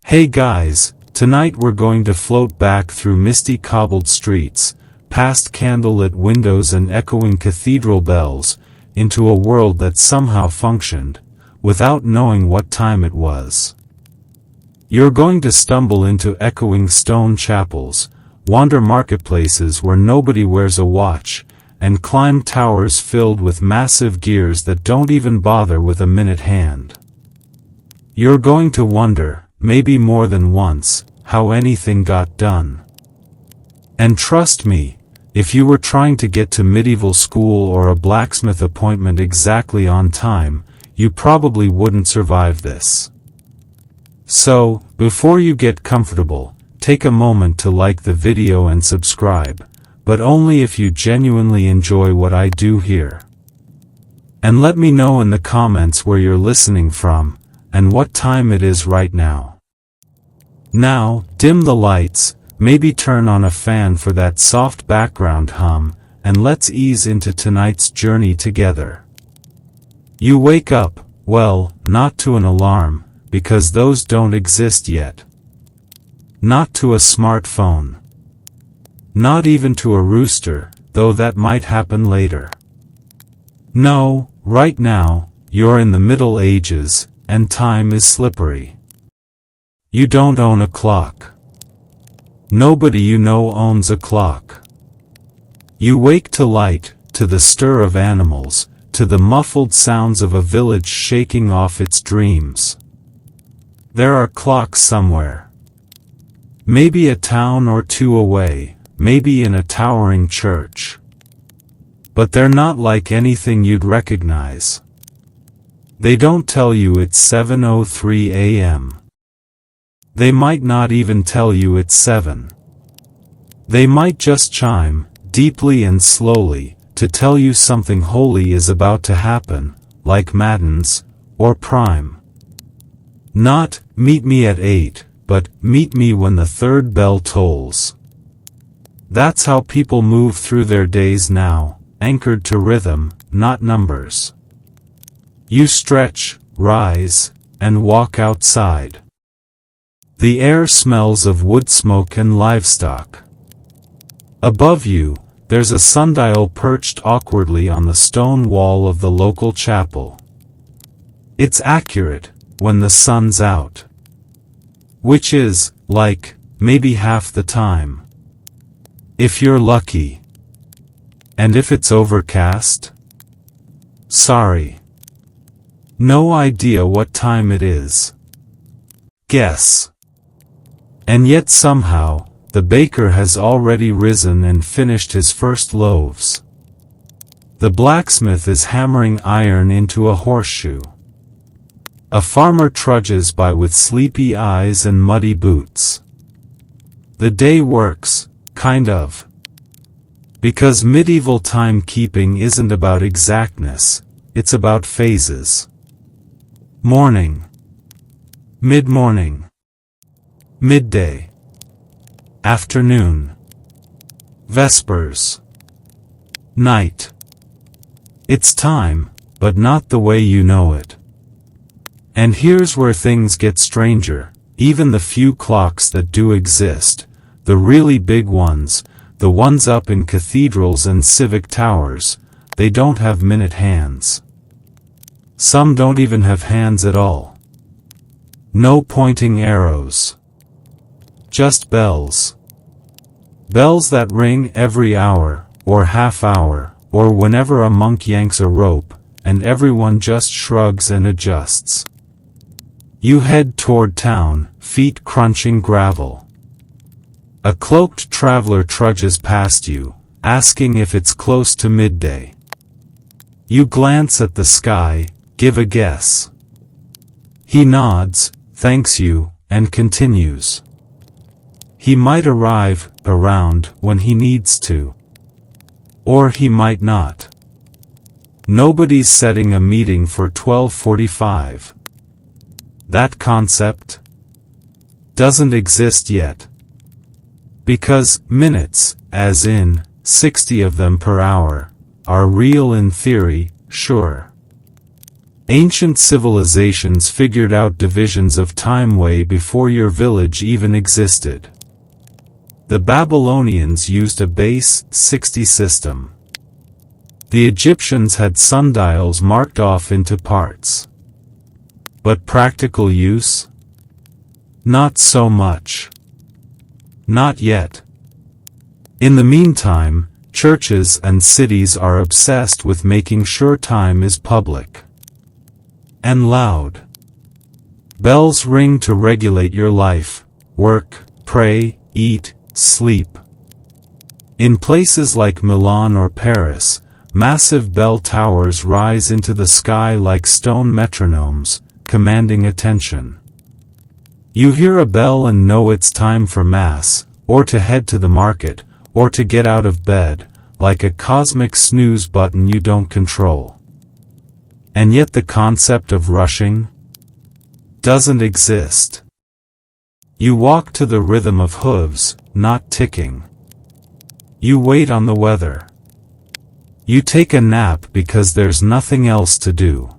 Hey guys, tonight we're going to float back through misty cobbled streets, past candlelit windows and echoing cathedral bells, into a world that somehow functioned, without knowing what time it was. You're going to stumble into echoing stone chapels, wander marketplaces where nobody wears a watch, and climb towers filled with massive gears that don't even bother with a minute hand. You're going to wonder, maybe more than once, how anything got done. And trust me, if you were trying to get to medieval school or a blacksmith appointment exactly on time, you probably wouldn't survive this. So, before you get comfortable, take a moment to like the video and subscribe, but only if you genuinely enjoy what I do here. And let me know in the comments where you're listening from, and what time it is right now. Now, dim the lights, maybe turn on a fan for that soft background hum, and let's ease into tonight's journey together. You wake up, well, not to an alarm, because those don't exist yet. Not to a smartphone. Not even to a rooster, though that might happen later. No, right now, you're in the Middle Ages, and time is slippery. You don't own a clock. Nobody you know owns a clock. You wake to light, to the stir of animals, to the muffled sounds of a village shaking off its dreams. There are clocks somewhere. Maybe a town or two away, maybe in a towering church. But they're not like anything you'd recognize. They don't tell you it's 7:03 a.m. They might not even tell you it's 7. They might just chime, deeply and slowly, to tell you something holy is about to happen, like matins, or prime. Not, meet me at 8, but, meet me when the third bell tolls. That's how people move through their days now, anchored to rhythm, not numbers. You stretch, rise, and walk outside. The air smells of wood smoke and livestock. Above you, there's a sundial perched awkwardly on the stone wall of the local chapel. It's accurate, when the sun's out. Which is, like, maybe half the time. If you're lucky. And if it's overcast? Sorry. No idea what time it is. Guess. And yet somehow, the baker has already risen and finished his first loaves. The blacksmith is hammering iron into a horseshoe. A farmer trudges by with sleepy eyes and muddy boots. The day works, kind of. Because medieval timekeeping isn't about exactness, it's about phases. Morning. Mid-morning. Midday. Afternoon. Vespers. Night. It's time, but not the way you know it. And here's where things get stranger. Even the few clocks that do exist, the really big ones, the ones up in cathedrals and civic towers, they don't have minute hands. Some don't even have hands at all. No pointing arrows. Just bells. Bells that ring every hour, or half hour, or whenever a monk yanks a rope, and everyone just shrugs and adjusts. You head toward town, feet crunching gravel. A cloaked traveler trudges past you, asking if it's close to midday. You glance at the sky, give a guess. He nods, thanks you, and continues. He might arrive around when he needs to. Or he might not. Nobody's setting a meeting for 12:45. That concept doesn't exist yet. Because minutes, as in 60 of them per hour, are real in theory, sure. Ancient civilizations figured out divisions of time way before your village even existed. The Babylonians used a base 60 system. The Egyptians had sundials marked off into parts. But practical use? Not so much. Not yet. In the meantime, churches and cities are obsessed with making sure time is public and loud. Bells ring to regulate your life, work, pray, eat, sleep. In places like Milan or Paris, massive bell towers rise into the sky like stone metronomes, commanding attention. You hear a bell and know it's time for Mass, or to head to the market, or to get out of bed, like a cosmic snooze button you don't control. And yet the concept of rushing doesn't exist. You walk to the rhythm of hooves, not ticking. You wait on the weather. You take a nap because there's nothing else to do.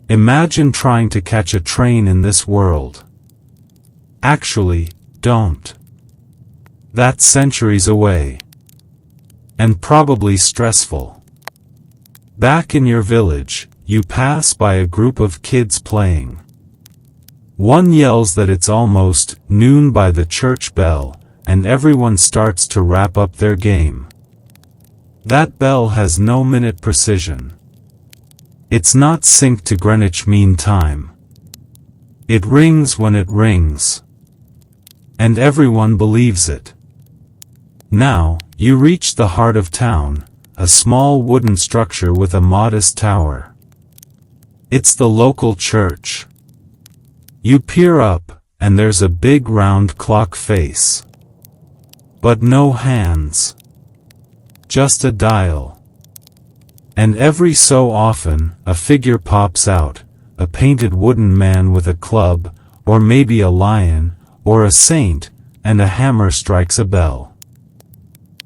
Imagine trying to catch a train in this world. Actually, don't. That's centuries away. And probably stressful. Back in your village, you pass by a group of kids playing. One yells that it's almost noon by the church bell, and everyone starts to wrap up their game. That bell has no minute precision. It's not synced to Greenwich Mean Time. It rings when it rings. And everyone believes it. Now, you reach the heart of town, a small wooden structure with a modest tower. It's the local church. You peer up, and there's a big round clock face. But no hands. Just a dial. And every so often, a figure pops out, a painted wooden man with a club, or maybe a lion, or a saint, and a hammer strikes a bell.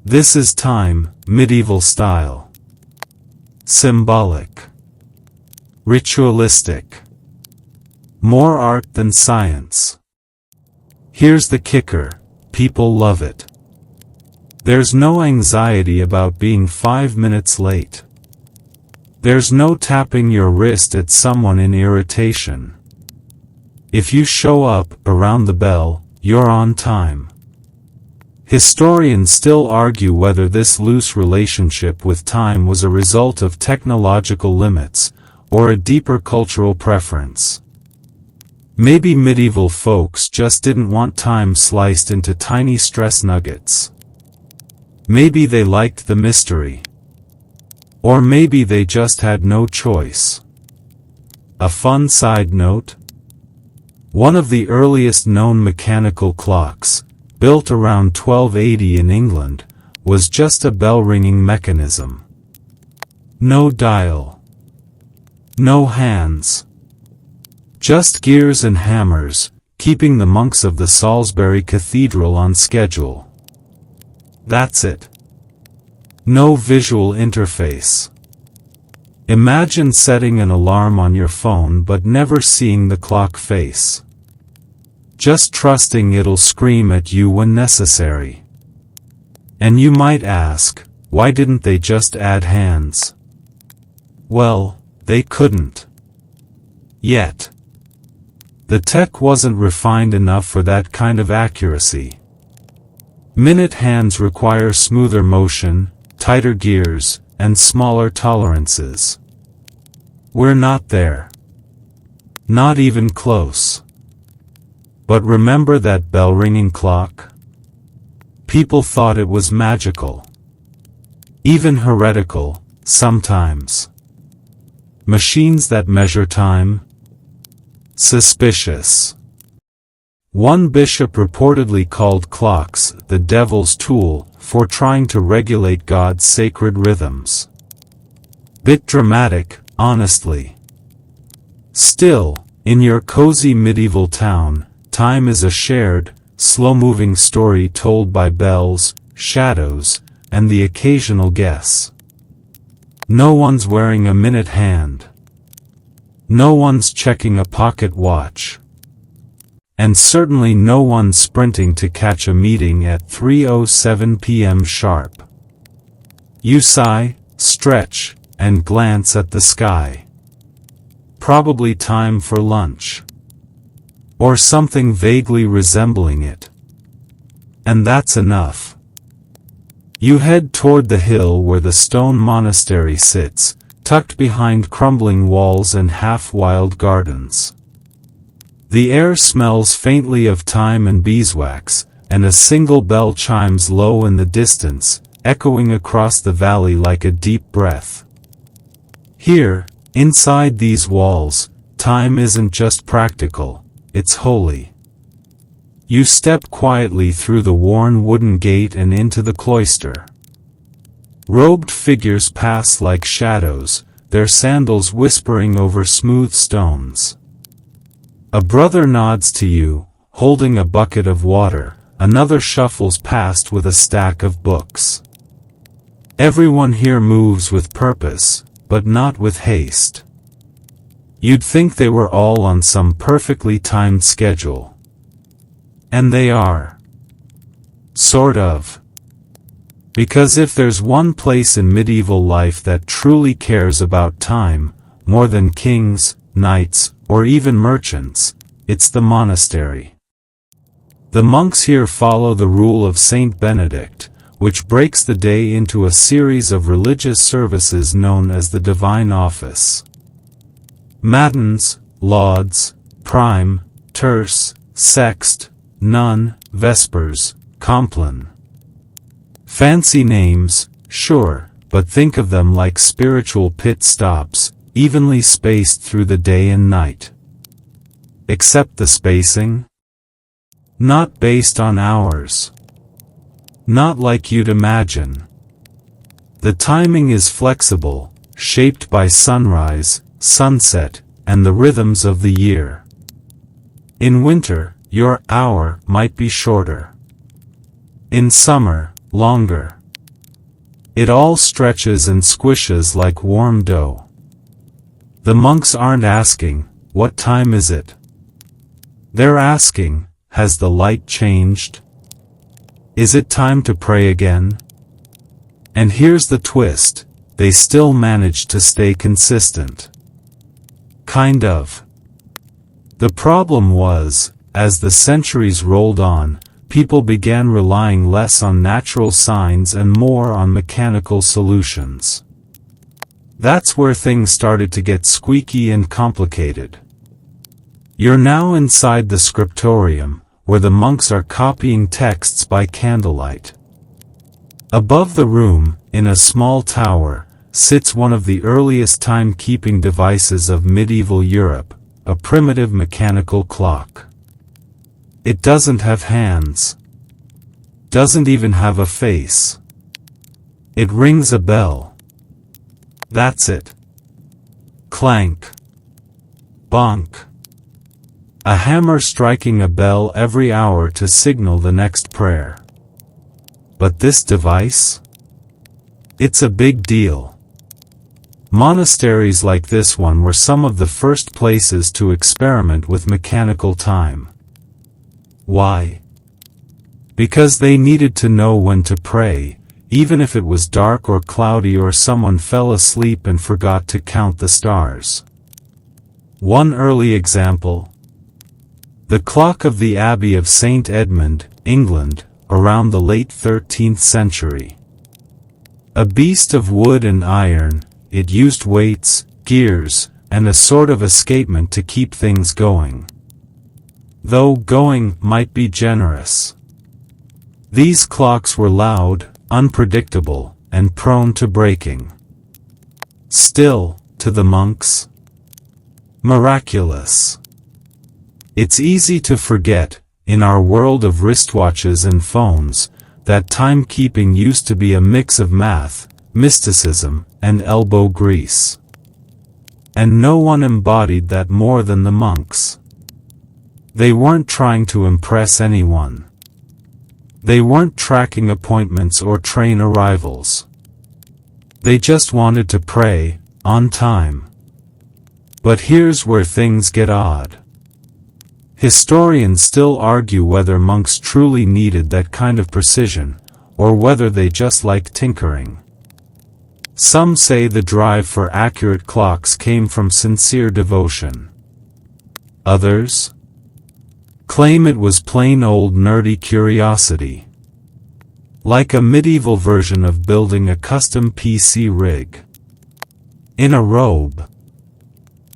This is time, medieval style. Symbolic. Ritualistic. More art than science. Here's the kicker, people love it. There's no anxiety about being 5 minutes late. There's no tapping your wrist at someone in irritation. If you show up around the bell, you're on time. Historians still argue whether this loose relationship with time was a result of technological limits, or a deeper cultural preference. Maybe medieval folks just didn't want time sliced into tiny stress nuggets. Maybe they liked the mystery. Or maybe they just had no choice. A fun side note? One of the earliest known mechanical clocks, built around 1280 in England, was just a bell-ringing mechanism. No dial. No hands. Just gears and hammers, keeping the monks of the Salisbury Cathedral on schedule. That's it. No visual interface. Imagine setting an alarm on your phone but never seeing the clock face. Just trusting it'll scream at you when necessary. And you might ask, why didn't they just add hands? Well, they couldn't. Yet. The tech wasn't refined enough for that kind of accuracy. Minute hands require smoother motion, tighter gears, and smaller tolerances. We're not there. Not even close. But remember that bell-ringing clock? People thought it was magical. Even heretical, sometimes. Machines that measure time? Suspicious. One bishop reportedly called clocks the devil's tool for trying to regulate God's sacred rhythms. Bit dramatic, honestly. Still, in your cozy medieval town, time is a shared, slow-moving story told by bells, shadows, and the occasional guess. No one's wearing a minute hand. No one's checking a pocket watch. And certainly no one sprinting to catch a meeting at 3:07 p.m. sharp. You sigh, stretch, and glance at the sky. Probably time for lunch. Or something vaguely resembling it. And that's enough. You head toward the hill where the stone monastery sits, tucked behind crumbling walls and half-wild gardens. The air smells faintly of thyme and beeswax, and a single bell chimes low in the distance, echoing across the valley like a deep breath. Here, inside these walls, time isn't just practical, it's holy. You step quietly through the worn wooden gate and into the cloister. Robed figures pass like shadows, their sandals whispering over smooth stones. A brother nods to you, holding a bucket of water, another shuffles past with a stack of books. Everyone here moves with purpose, but not with haste. You'd think they were all on some perfectly timed schedule. And they are. Sort of. Because if there's one place in medieval life that truly cares about time, more than kings, knights, or even merchants, it's the monastery. The monks here follow the rule of Saint Benedict, which breaks the day into a series of religious services known as the Divine Office. Matins, lauds, prime, terce, sext, none, vespers, compline. Fancy names, sure, but think of them like spiritual pit stops, evenly spaced through the day and night. Except the spacing? Not based on hours. Not like you'd imagine. The timing is flexible, shaped by sunrise, sunset, and the rhythms of the year. In winter, your hour might be shorter. In summer, longer. It all stretches and squishes like warm dough. The monks aren't asking, "What time is it?" They're asking, "Has the light changed? Is it time to pray again?" And here's the twist, they still manage to stay consistent. Kind of. The problem was, as the centuries rolled on, people began relying less on natural signs and more on mechanical solutions. That's where things started to get squeaky and complicated. You're now inside the scriptorium, where the monks are copying texts by candlelight. Above the room, in a small tower, sits one of the earliest timekeeping devices of medieval Europe, a primitive mechanical clock. It doesn't have hands. Doesn't even have a face. It rings a bell. That's it. Clank. Bonk. A hammer striking a bell every hour to signal the next prayer. But this device? It's a big deal. Monasteries like this one were some of the first places to experiment with mechanical time. Why? Because they needed to know when to pray, even if it was dark or cloudy or someone fell asleep and forgot to count the stars. One early example. The clock of the Abbey of St. Edmund, England, around the late 13th century. A beast of wood and iron, it used weights, gears, and a sort of escapement to keep things going. Though going might be generous. These clocks were loud, unpredictable, and prone to breaking. Still, to the monks, miraculous. It's easy to forget, in our world of wristwatches and phones, that timekeeping used to be a mix of math, mysticism, and elbow grease. And no one embodied that more than the monks. They weren't trying to impress anyone. They weren't tracking appointments or train arrivals. They just wanted to pray, on time. But here's where things get odd. Historians still argue whether monks truly needed that kind of precision, or whether they just liked tinkering. Some say the drive for accurate clocks came from sincere devotion. Others claim it was plain old nerdy curiosity. Like a medieval version of building a custom PC rig. In a robe.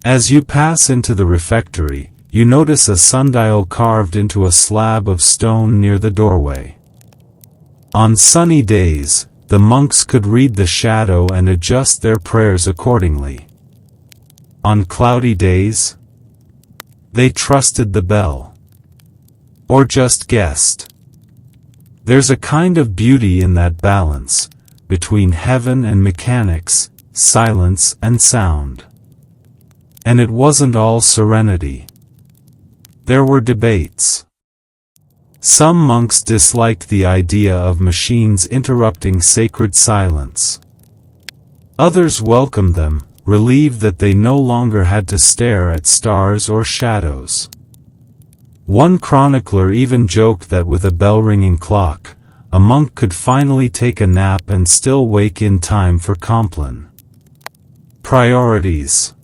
As you pass into the refectory, you notice a sundial carved into a slab of stone near the doorway. On sunny days, the monks could read the shadow and adjust their prayers accordingly. On cloudy days, they trusted the bell. Or just guessed. There's a kind of beauty in that balance, between heaven and mechanics, silence and sound. And it wasn't all serenity. There were debates. Some monks disliked the idea of machines interrupting sacred silence. Others welcomed them, relieved that they no longer had to stare at stars or shadows. One chronicler even joked that with a bell-ringing clock, a monk could finally take a nap and still wake in time for Compline. Priorities.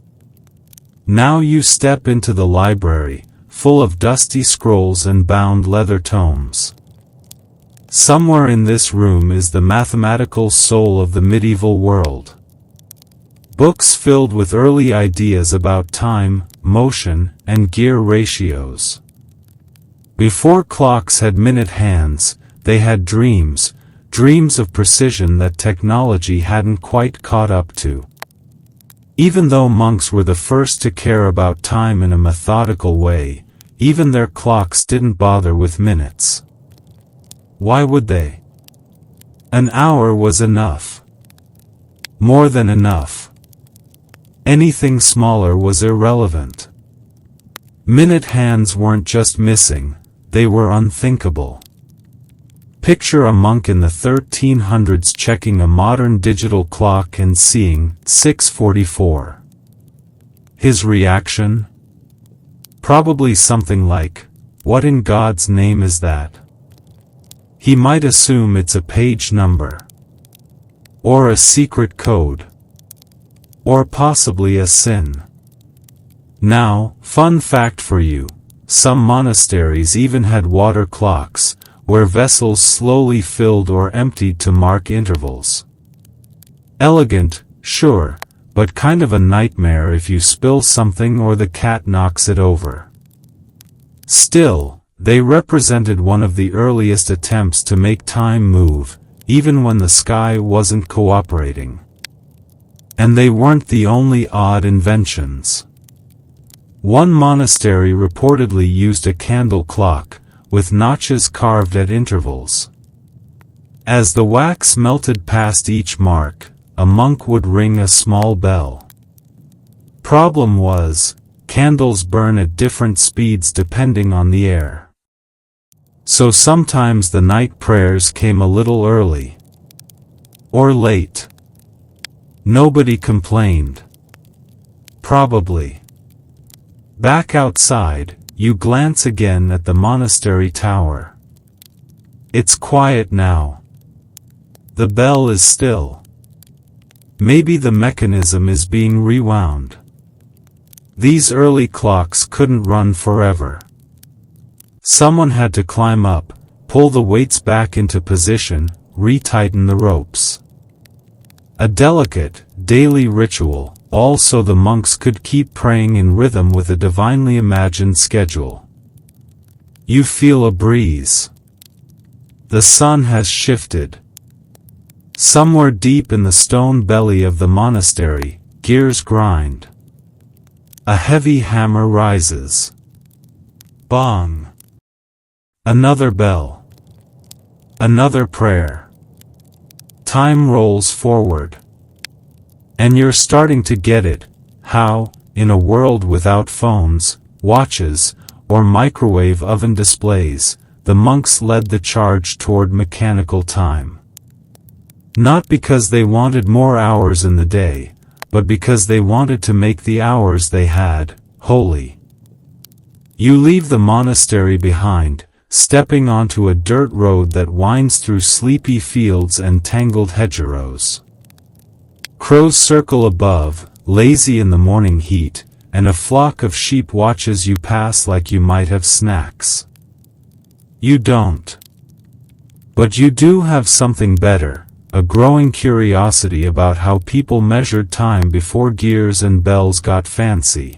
Now you step into the library, full of dusty scrolls and bound leather tomes. Somewhere in this room is the mathematical soul of the medieval world. Books filled with early ideas about time, motion, and gear ratios. Before clocks had minute hands, they had dreams, dreams of precision that technology hadn't quite caught up to. Even though monks were the first to care about time in a methodical way, even their clocks didn't bother with minutes. Why would they? An hour was enough. More than enough. Anything smaller was irrelevant. Minute hands weren't just missing, they were unthinkable. Picture a monk in the 1300s checking a modern digital clock and seeing 6:44. His reaction? Probably something like, "What in God's name is that?" He might assume it's a page number. Or a secret code. Or possibly a sin. Now, fun fact for you, some monasteries even had water clocks, where vessels slowly filled or emptied to mark intervals. Elegant, sure, but kind of a nightmare if you spill something or the cat knocks it over. Still, they represented one of the earliest attempts to make time move, even when the sky wasn't cooperating. And they weren't the only odd inventions. One monastery reportedly used a candle clock, with notches carved at intervals. As the wax melted past each mark, a monk would ring a small bell. Problem was, candles burn at different speeds depending on the air. So sometimes the night prayers came a little early. Or late. Nobody complained. Probably. Back outside, you glance again at the monastery tower. It's quiet now. The bell is still. Maybe the mechanism is being rewound. These early clocks couldn't run forever. Someone had to climb up, pull the weights back into position, retighten the ropes. A delicate, daily ritual, all so the monks could keep praying in rhythm with a divinely imagined schedule. You feel a breeze. The sun has shifted. Somewhere deep in the stone belly of the monastery, gears grind. A heavy hammer rises. Bong. Another bell. Another prayer. Time rolls forward. And you're starting to get it, how, in a world without phones, watches, or microwave oven displays, the monks led the charge toward mechanical time. Not because they wanted more hours in the day, but because they wanted to make the hours they had holy. You leave the monastery behind, stepping onto a dirt road that winds through sleepy fields and tangled hedgerows. Crows circle above, lazy in the morning heat, and a flock of sheep watches you pass like you might have snacks. You don't. But you do have something better, a growing curiosity about how people measured time before gears and bells got fancy.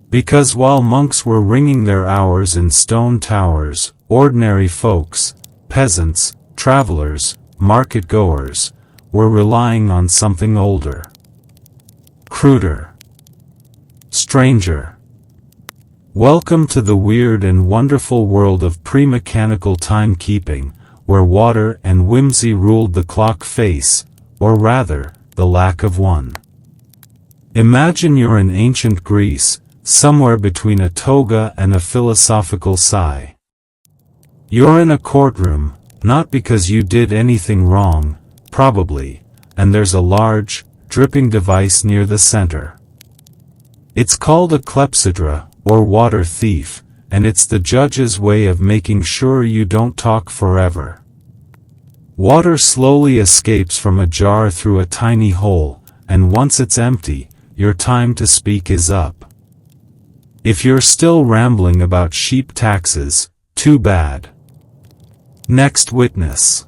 Because while monks were ringing their hours in stone towers, ordinary folks, peasants, travelers, market-goers, were relying on something older, cruder, stranger. Welcome to the weird and wonderful world of pre-mechanical timekeeping, where water and whimsy ruled the clock face, or rather, the lack of one. Imagine you're in ancient Greece, somewhere between a toga and a philosophical sigh. You're in a courtroom, not because you did anything wrong, probably, and there's a large, dripping device near the center. It's called a clepsydra, or water thief, and it's the judge's way of making sure you don't talk forever. Water slowly escapes from a jar through a tiny hole, and once it's empty, your time to speak is up. If you're still rambling about sheep taxes, too bad. Next witness.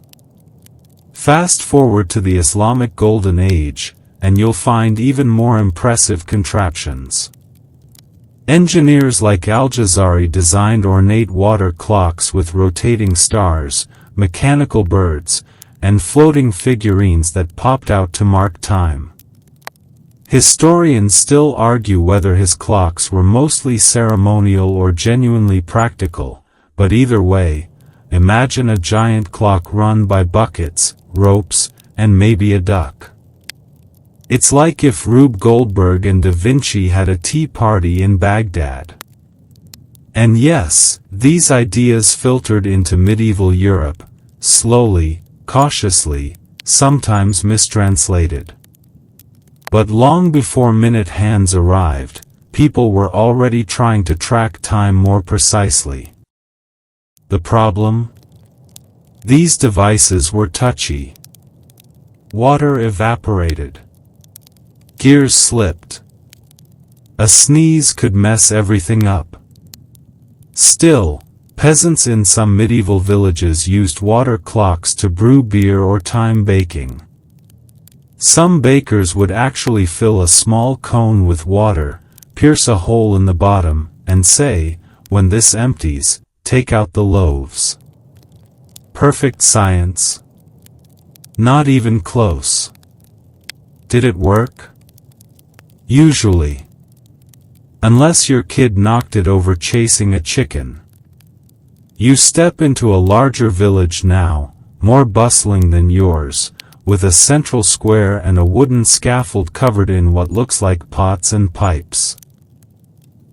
Fast forward to the Islamic Golden Age, and you'll find even more impressive contraptions. Engineers like Al-Jazari designed ornate water clocks with rotating stars, mechanical birds, and floating figurines that popped out to mark time. Historians still argue whether his clocks were mostly ceremonial or genuinely practical, but either way, imagine a giant clock run by buckets, ropes, and maybe a duck. It's like if Rube Goldberg and Da Vinci had a tea party in Baghdad. And yes, these ideas filtered into medieval Europe, slowly, cautiously, sometimes mistranslated. But long before minute hands arrived, people were already trying to track time more precisely. The problem? These devices were touchy. Water evaporated. Gears slipped. A sneeze could mess everything up. Still, peasants in some medieval villages used water clocks to brew beer or time baking. Some bakers would actually fill a small cone with water, pierce a hole in the bottom, and say, "When this empties, take out the loaves." Perfect science? Not even close. Did it work? Usually. Unless your kid knocked it over chasing a chicken. You step into a larger village now, more bustling than yours, with a central square and a wooden scaffold covered in what looks like pots and pipes.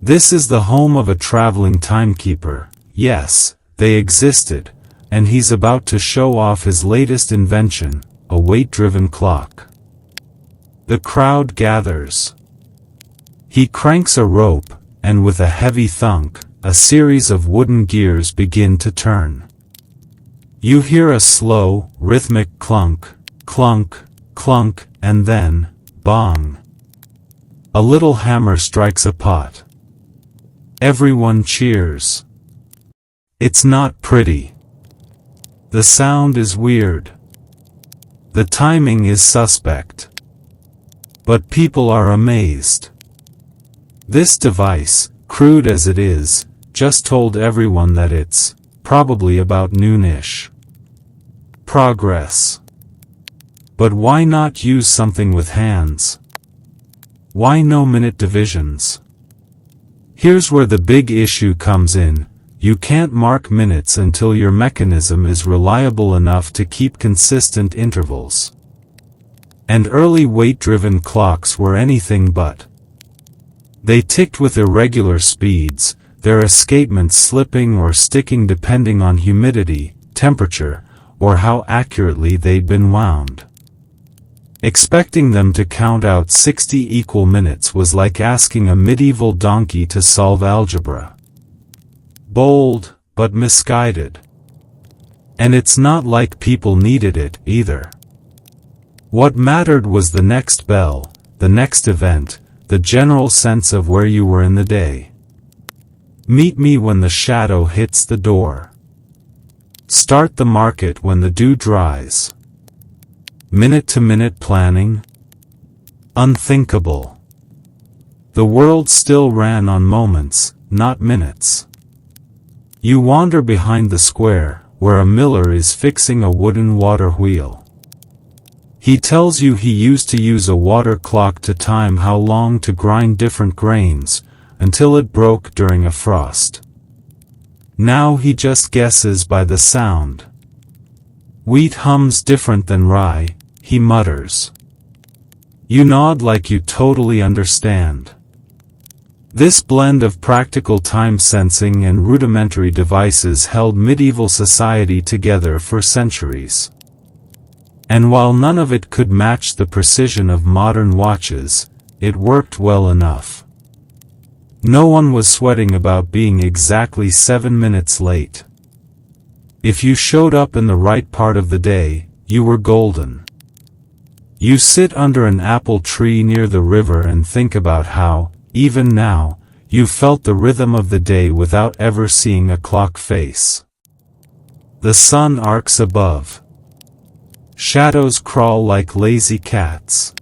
This is the home of a traveling timekeeper. Yes, they existed, and he's about to show off his latest invention, a weight-driven clock. The crowd gathers. He cranks a rope, and with a heavy thunk, a series of wooden gears begin to turn. You hear a slow, rhythmic clunk, clunk, clunk, and then, bong. A little hammer strikes a pot. Everyone cheers. It's not pretty. The sound is weird. The timing is suspect. But people are amazed. This device, crude as it is, just told everyone that it's probably about noonish. Progress. But why not use something with hands? Why no minute divisions? Here's where the big issue comes in. You can't mark minutes until your mechanism is reliable enough to keep consistent intervals. And early weight-driven clocks were anything but. They ticked with irregular speeds, their escapements slipping or sticking depending on humidity, temperature, or how accurately they'd been wound. Expecting them to count out 60 equal minutes was like asking a medieval donkey to solve algebra. Bold, but misguided. And it's not like people needed it, either. What mattered was the next bell, the next event, the general sense of where you were in the day. Meet me when the shadow hits the door. Start the market when the dew dries. Minute-to-minute planning? Unthinkable. The world still ran on moments, not minutes. You wander behind the square, where a miller is fixing a wooden water wheel. He tells you he used to use a water clock to time how long to grind different grains, until it broke during a frost. Now he just guesses by the sound. Wheat hums different than rye, he mutters. You nod like you totally understand. This blend of practical time sensing and rudimentary devices held medieval society together for centuries. And while none of it could match the precision of modern watches, it worked well enough. No one was sweating about being exactly 7 minutes late. If you showed up in the right part of the day, you were golden. You sit under an apple tree near the river and think about how, even now, you felt the rhythm of the day without ever seeing a clock face. The sun arcs above. Shadows crawl like lazy cats.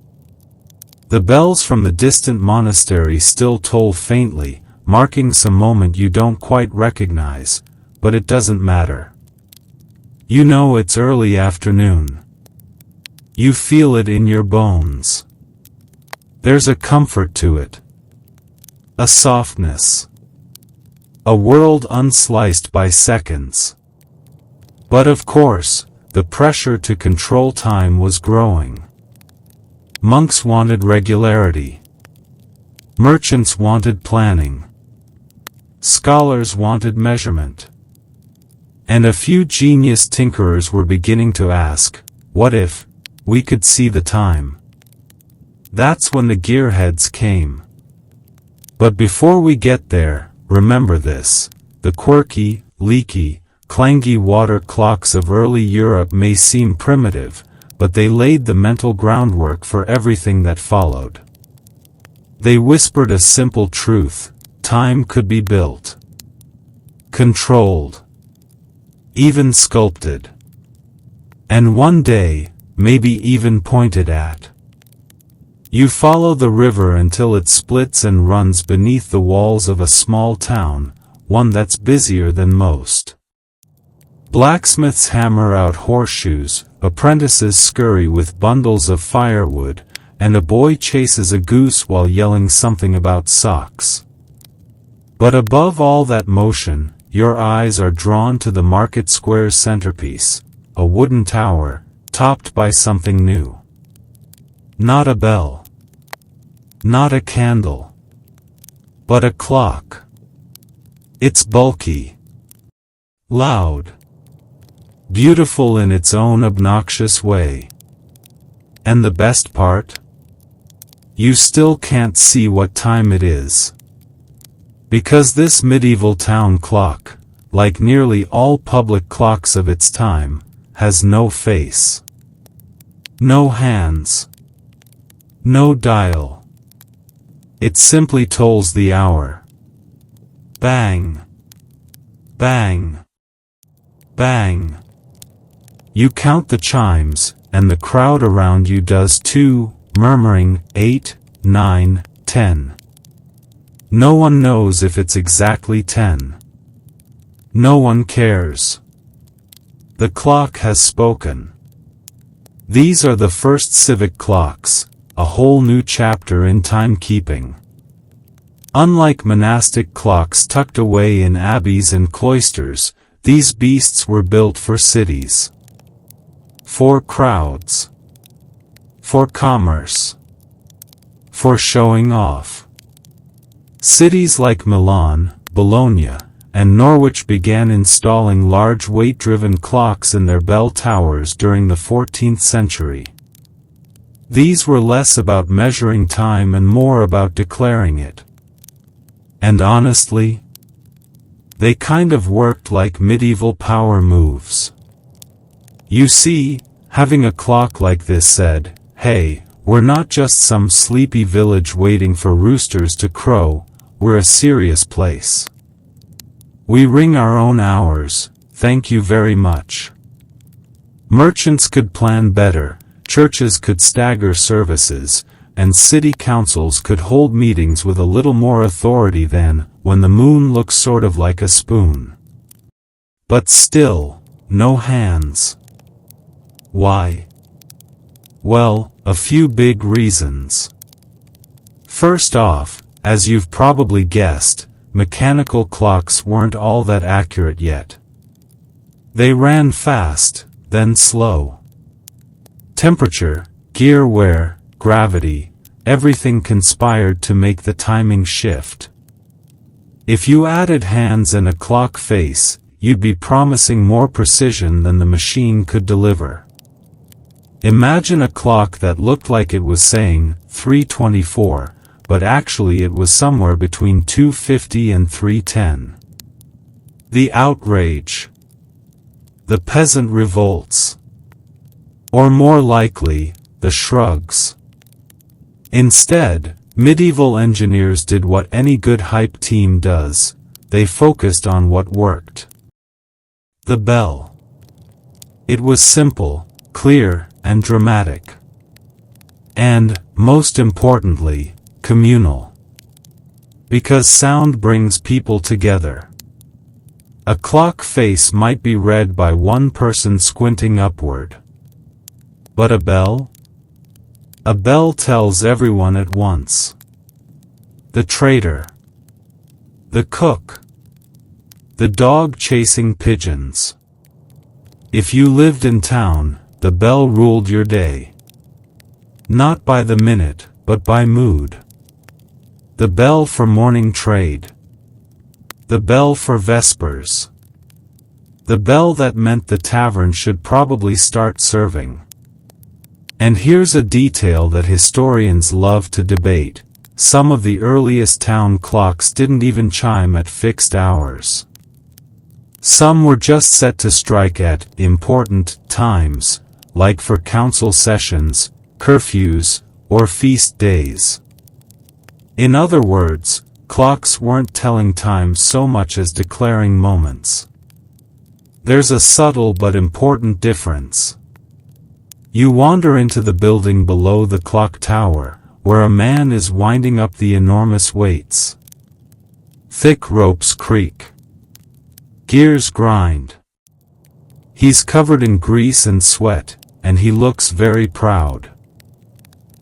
The bells from the distant monastery still toll faintly, marking some moment you don't quite recognize, but it doesn't matter. You know it's early afternoon. You feel it in your bones. There's a comfort to it. A softness. A world unsliced by seconds. But of course, the pressure to control time was growing. Monks wanted regularity. Merchants wanted planning. Scholars wanted measurement. And a few genius tinkerers were beginning to ask, what if we could see the time? That's when the gearheads came. But before we get there, remember this: the quirky, leaky, clangy water clocks of early Europe may seem primitive, but they laid the mental groundwork for everything that followed. They whispered a simple truth: time could be built, controlled, even sculpted. And one day, maybe even pointed at. You follow the river until it splits and runs beneath the walls of a small town, one that's busier than most. Blacksmiths hammer out horseshoes, apprentices scurry with bundles of firewood, and a boy chases a goose while yelling something about socks. But above all that motion, your eyes are drawn to the market square's centerpiece, a wooden tower, topped by something new. Not a bell. Not a candle. But a clock. It's bulky. Loud. Beautiful in its own obnoxious way. And the best part? You still can't see what time it is. Because this medieval town clock, like nearly all public clocks of its time, has no face. No hands. No dial. It simply tolls the hour. Bang. Bang. Bang. You count the chimes, and the crowd around you does too, murmuring 8, 9, 10. No one knows if it's exactly 10. No one cares. The clock has spoken. These are the first civic clocks, a whole new chapter in timekeeping. Unlike monastic clocks tucked away in abbeys and cloisters, these beasts were built for cities. For crowds. For commerce. For showing off. Cities like Milan, Bologna, and Norwich began installing large weight-driven clocks in their bell towers during the 14th century. These were less about measuring time and more about declaring it. And honestly, they kind of worked like medieval power moves. You see, having a clock like this said, hey, we're not just some sleepy village waiting for roosters to crow, we're a serious place. We ring our own hours, thank you very much. Merchants could plan better, churches could stagger services, and city councils could hold meetings with a little more authority than, when the moon looks sort of like a spoon. But still, no hands. Why? Well, a few big reasons. First off, as you've probably guessed, mechanical clocks weren't all that accurate yet. They ran fast, then slow. Temperature, gear wear, gravity, everything conspired to make the timing shift. If you added hands and a clock face, you'd be promising more precision than the machine could deliver. Imagine a clock that looked like it was saying 3:24, but actually it was somewhere between 2:50 and 3:10. The outrage. The peasant revolts. Or more likely, the shrugs. Instead, medieval engineers did what any good hype team does, they focused on what worked. The bell. It was simple, clear, and dramatic. And, most importantly, communal. Because sound brings people together. A clock face might be read by one person squinting upward. But a bell? A bell tells everyone at once. The trader. The cook. The dog chasing pigeons. If you lived in town, the bell ruled your day. Not by the minute, but by mood. The bell for morning trade. The bell for vespers. The bell that meant the tavern should probably start serving. And here's a detail that historians love to debate. Some of the earliest town clocks didn't even chime at fixed hours. Some were just set to strike at important times, like for council sessions, curfews, or feast days. In other words, clocks weren't telling time so much as declaring moments. There's a subtle but important difference. You wander into the building below the clock tower, where a man is winding up the enormous weights. Thick ropes creak. Gears grind. He's covered in grease and sweat, and he looks very proud.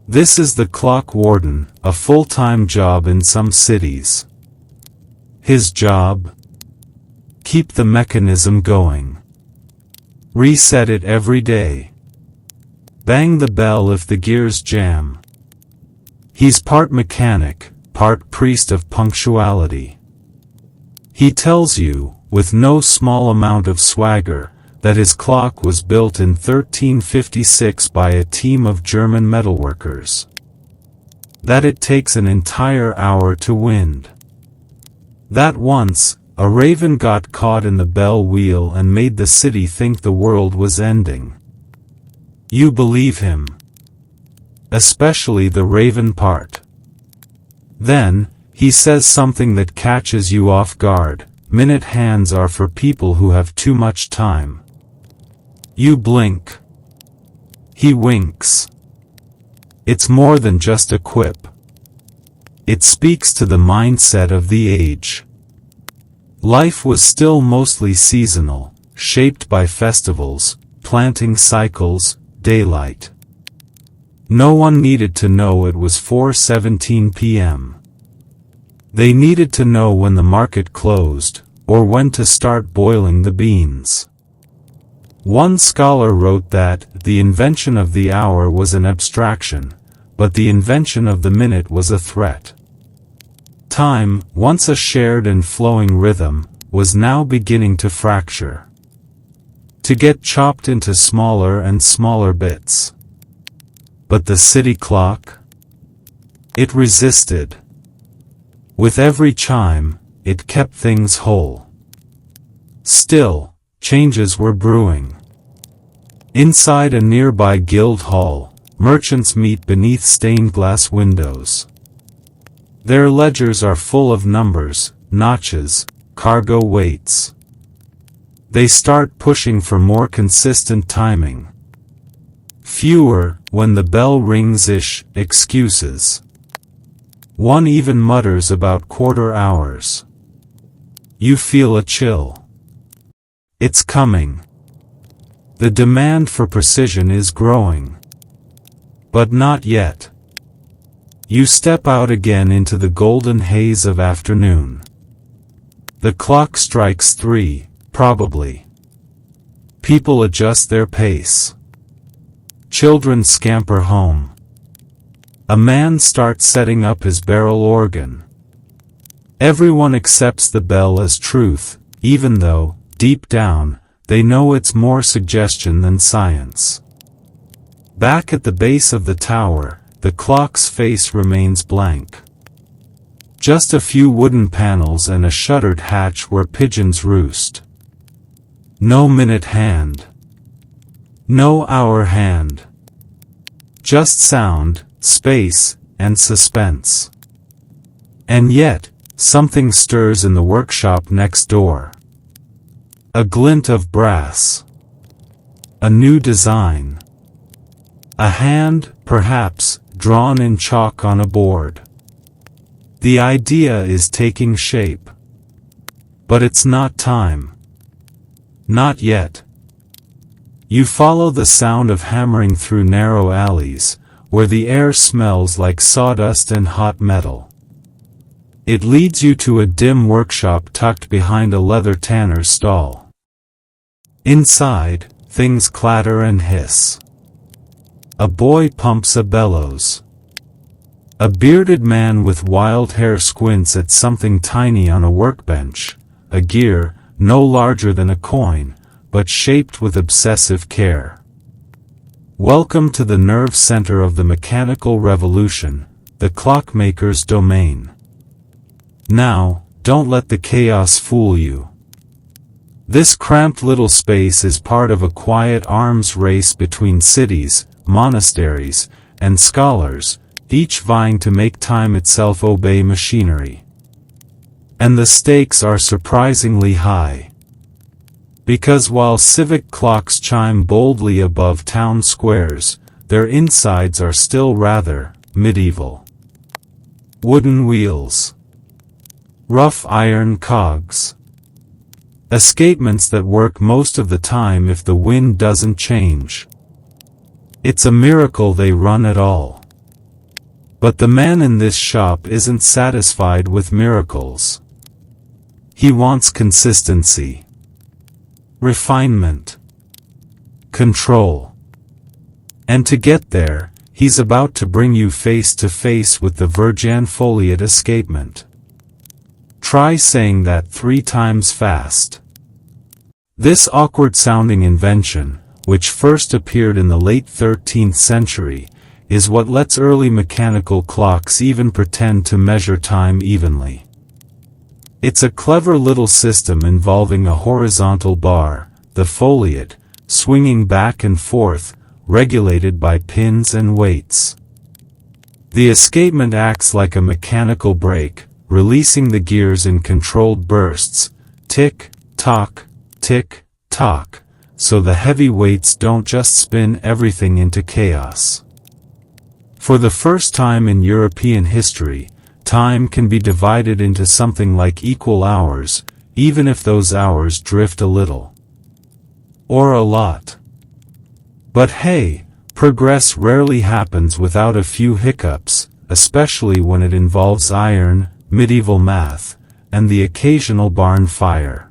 This is the clock warden, a full-time job in some cities. His job? Keep the mechanism going. Reset it every day. Bang the bell if the gears jam. He's part mechanic, part priest of punctuality. He tells you, with no small amount of swagger, that his clock was built in 1356 by a team of German metalworkers. That it takes an entire hour to wind. That once, a raven got caught in the bell wheel and made the city think the world was ending. You believe him. Especially the raven part. Then, he says something that catches you off guard. Minute hands are for people who have too much time. You blink. He winks. It's more than just a quip. It speaks to the mindset of the age. Life was still mostly seasonal, shaped by festivals, planting cycles, daylight. No one needed to know it was 4:17 p.m. They needed to know when the market closed, or when to start boiling the beans. One scholar wrote that, the invention of the hour was an abstraction, but the invention of the minute was a threat. Time, once a shared and flowing rhythm, was now beginning to fracture. To get chopped into smaller and smaller bits. But the city clock? It resisted. With every chime, it kept things whole. Still, changes were brewing. Inside a nearby guild hall, merchants meet beneath stained-glass windows. Their ledgers are full of numbers, notches, cargo weights. They start pushing for more consistent timing. Fewer, when the bell rings-ish, excuses. One even mutters about quarter hours. You feel a chill. It's coming. The demand for precision is growing. But not yet. You step out again into the golden haze of afternoon. The clock strikes 3, probably. People adjust their pace. Children scamper home. A man starts setting up his barrel organ. Everyone accepts the bell as truth, even though, deep down, they know it's more suggestion than science. Back at the base of the tower, the clock's face remains blank. Just a few wooden panels and a shuttered hatch where pigeons roost. No minute hand. No hour hand. Just sound, space, and suspense. And yet, something stirs in the workshop next door. A glint of brass. A new design. A hand, perhaps, drawn in chalk on a board. The idea is taking shape. But it's not time. Not yet. You follow the sound of hammering through narrow alleys, where the air smells like sawdust and hot metal. It leads you to a dim workshop tucked behind a leather tanner's stall. Inside, things clatter and hiss. A boy pumps a bellows. A bearded man with wild hair squints at something tiny on a workbench, a gear, no larger than a coin, but shaped with obsessive care. Welcome to the nerve center of the mechanical revolution, the clockmaker's domain. Now, don't let the chaos fool you. This cramped little space is part of a quiet arms race between cities, monasteries, and scholars, each vying to make time itself obey machinery. And the stakes are surprisingly high. Because while civic clocks chime boldly above town squares, their insides are still rather medieval. Wooden wheels. Rough iron cogs. Escapements that work most of the time if the wind doesn't change. It's a miracle they run at all. But the man in this shop isn't satisfied with miracles. He wants consistency. Refinement. Control. And to get there, he's about to bring you face to face with the Virgin Foliot escapement. Try saying that 3 times fast. This awkward-sounding invention, which first appeared in the late 13th century, is what lets early mechanical clocks even pretend to measure time evenly. It's a clever little system involving a horizontal bar, the foliot, swinging back and forth, regulated by pins and weights. The escapement acts like a mechanical brake, releasing the gears in controlled bursts, tick-tock, tick-tock, so the heavy weights don't just spin everything into chaos. For the first time in European history, time can be divided into something like equal hours, even if those hours drift a little. Or a lot. But hey, progress rarely happens without a few hiccups, especially when it involves iron, medieval math, and the occasional barn fire.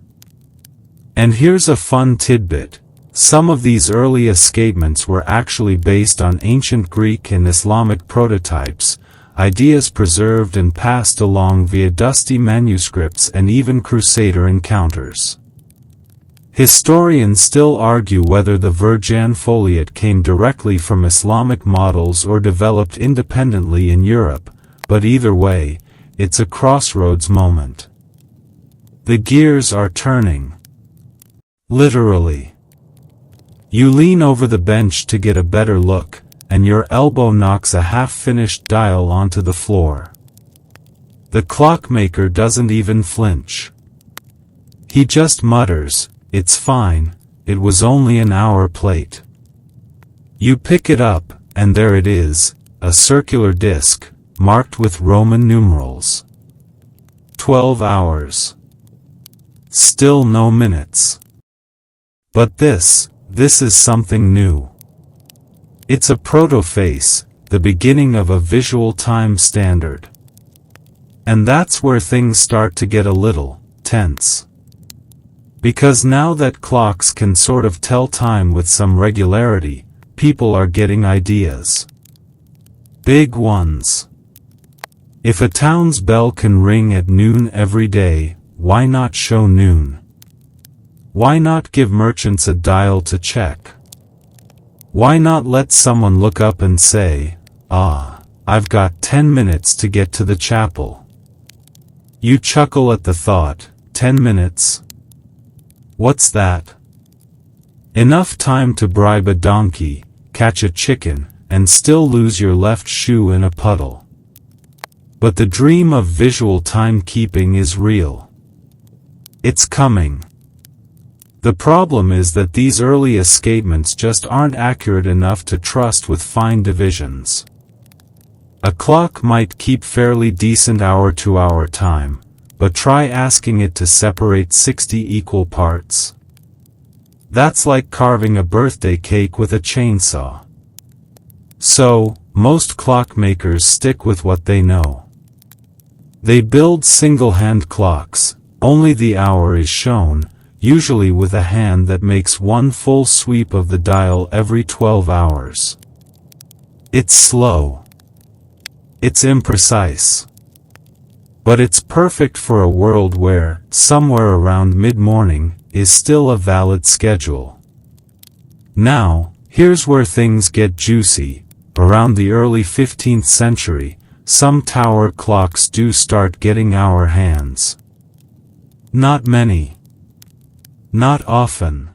And here's a fun tidbit. Some of these early escapements were actually based on ancient Greek and Islamic prototypes, ideas preserved and passed along via dusty manuscripts and even Crusader encounters. Historians still argue whether the Virjan foliate came directly from Islamic models or developed independently in Europe, but either way, it's a crossroads moment. The gears are turning. Literally. You lean over the bench to get a better look, and your elbow knocks a half-finished dial onto the floor. The clockmaker doesn't even flinch. He just mutters, "It's fine, it was only an hour plate." You pick it up, and there it is, a circular disc, marked with Roman numerals. 12 hours. Still no minutes. But this is something new. It's a protoface, the beginning of a visual time standard. And that's where things start to get a little tense. Because now that clocks can sort of tell time with some regularity, people are getting ideas. Big ones. If a town's bell can ring at noon every day, why not show noon? Why not give merchants a dial to check? Why not let someone look up and say, I've got 10 minutes to get to the chapel? You chuckle at the thought, 10 minutes? What's that? Enough time to bribe a donkey, catch a chicken, and still lose your left shoe in a puddle. But the dream of visual timekeeping is real. It's coming. The problem is that these early escapements just aren't accurate enough to trust with fine divisions. A clock might keep fairly decent hour-to-hour time, but try asking it to separate 60 equal parts. That's like carving a birthday cake with a chainsaw. So, most clockmakers stick with what they know. They build single-hand clocks, only the hour is shown, usually with a hand that makes one full sweep of the dial every 12 hours. It's slow. It's imprecise. But it's perfect for a world where, somewhere around mid-morning, is still a valid schedule. Now, here's where things get juicy. Around the early 15th century, some tower clocks do start getting hour hands. Not many. Not often.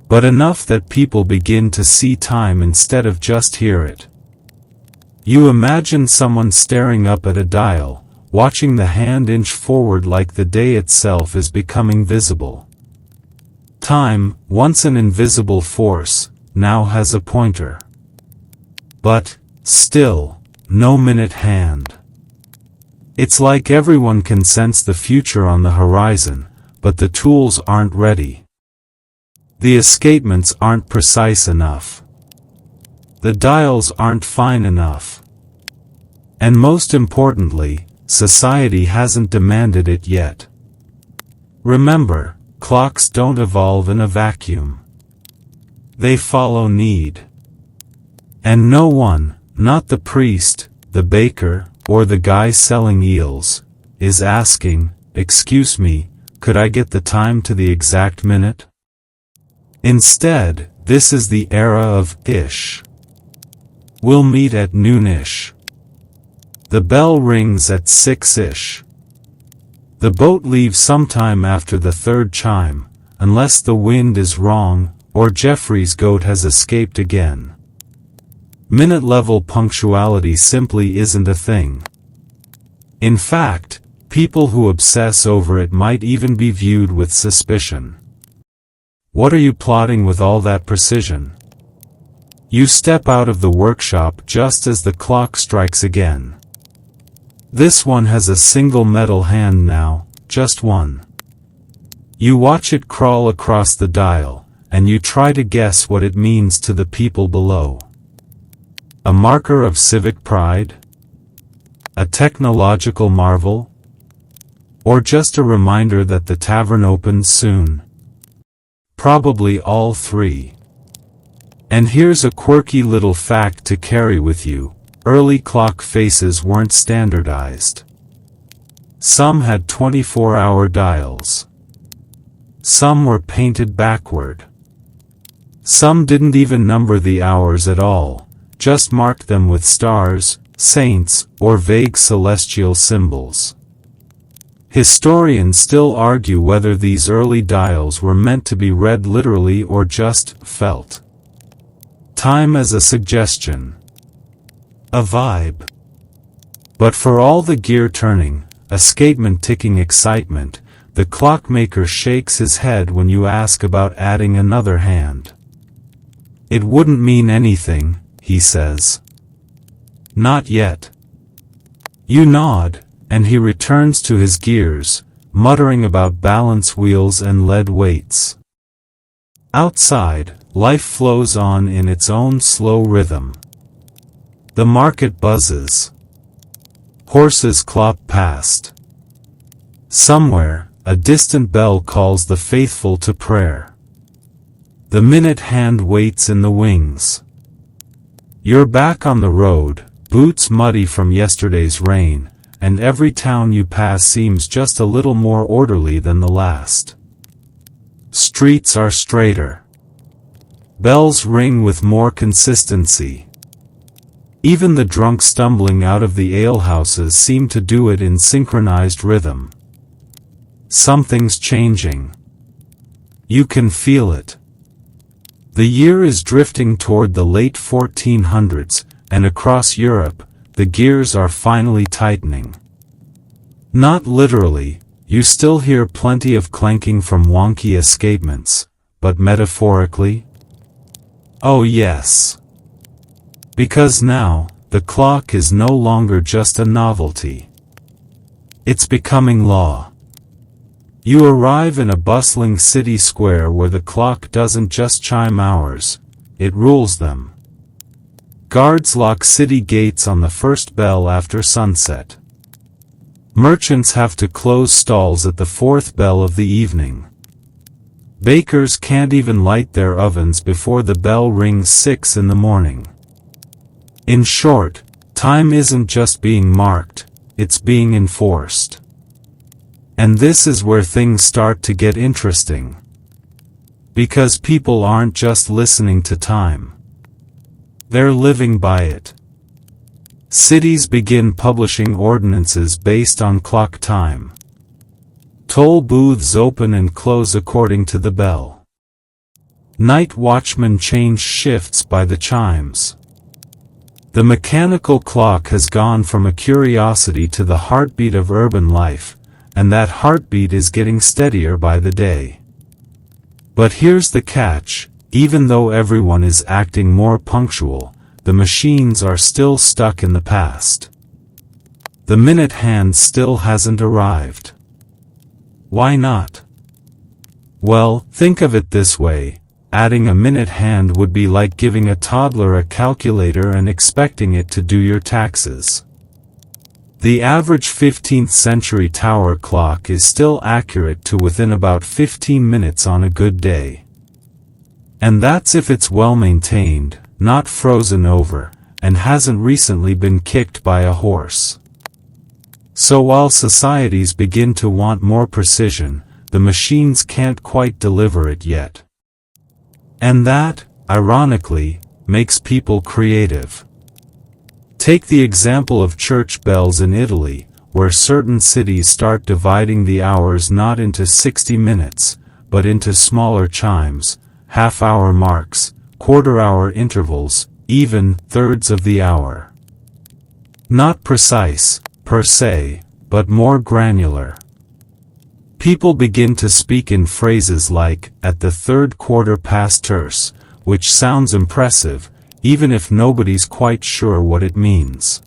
But enough that people begin to see time instead of just hear it. You imagine someone staring up at a dial, watching the hand inch forward like the day itself is becoming visible. Time, once an invisible force, now has a pointer. But, still, no minute hand. It's like everyone can sense the future on the horizon, but the tools aren't ready. The escapements aren't precise enough. The dials aren't fine enough. And most importantly, society hasn't demanded it yet. Remember, clocks don't evolve in a vacuum. They follow need. And no one, not the priest, the baker, or the guy selling eels, is asking, "Excuse me, could I get the time to the exact minute?" Instead, this is the era of ish. We'll meet at noonish. The bell rings at 6-ish. The boat leaves sometime after the third chime, unless the wind is wrong, or Jeffrey's goat has escaped again. Minute-level punctuality simply isn't a thing. In fact, people who obsess over it might even be viewed with suspicion. What are you plotting with all that precision? You step out of the workshop just as the clock strikes again. This one has a single metal hand now, just one. You watch it crawl across the dial, and you try to guess what it means to the people below. A marker of civic pride? A technological marvel? Or just a reminder that the tavern opens soon? Probably all three. And here's a quirky little fact to carry with you. Early clock faces weren't standardized. Some had 24-hour dials. some were painted backward. Some didn't even number the hours at all, just marked them with stars, saints, or vague celestial symbols. Historians still argue whether these early dials were meant to be read literally or just felt. Time as a suggestion. A vibe. But for all the gear turning, escapement ticking excitement, the clockmaker shakes his head when you ask about adding another hand. It wouldn't mean anything, he says. Not yet. You nod, and he returns to his gears, muttering about balance wheels and lead weights. Outside, life flows on in its own slow rhythm. The market buzzes. Horses clop past. Somewhere, a distant bell calls the faithful to prayer. The minute hand waits in the wings. You're back on the road, boots muddy from yesterday's rain, and every town you pass seems just a little more orderly than the last. Streets are straighter. Bells ring with more consistency. Even the drunk stumbling out of the alehouses seem to do it in synchronized rhythm. Something's changing. You can feel it. The year is drifting toward the late 1400s, and across Europe, the gears are finally tightening. Not literally, you still hear plenty of clanking from wonky escapements, but metaphorically? Oh yes. Because now, the clock is no longer just a novelty. It's becoming law. You arrive in a bustling city square where the clock doesn't just chime hours, it rules them. Guards lock city gates on the first bell after sunset. Merchants have to close stalls at the fourth bell of the evening. Bakers can't even light their ovens before the bell rings 6 in the morning. In short, time isn't just being marked, it's being enforced. And this is where things start to get interesting. Because people aren't just listening to time. They're living by it. Cities begin publishing ordinances based on clock time. Toll booths open and close according to the bell. Night watchmen change shifts by the chimes. The mechanical clock has gone from a curiosity to the heartbeat of urban life, and that heartbeat is getting steadier by the day. But here's the catch, even though everyone is acting more punctual, the machines are still stuck in the past. The minute hand still hasn't arrived. Why not? Well, think of it this way, adding a minute hand would be like giving a toddler a calculator and expecting it to do your taxes. The average 15th century tower clock is still accurate to within about 15 minutes on a good day. And that's if it's well maintained, not frozen over, and hasn't recently been kicked by a horse. So while societies begin to want more precision, the machines can't quite deliver it yet. And that, ironically, makes people creative. Take the example of church bells in Italy, where certain cities start dividing the hours not into 60 minutes, but into smaller chimes, half-hour marks, quarter-hour intervals, even thirds of the hour. Not precise, per se, but more granular. People begin to speak in phrases like, at the third quarter past terce, which sounds impressive, even if nobody's quite sure what it means.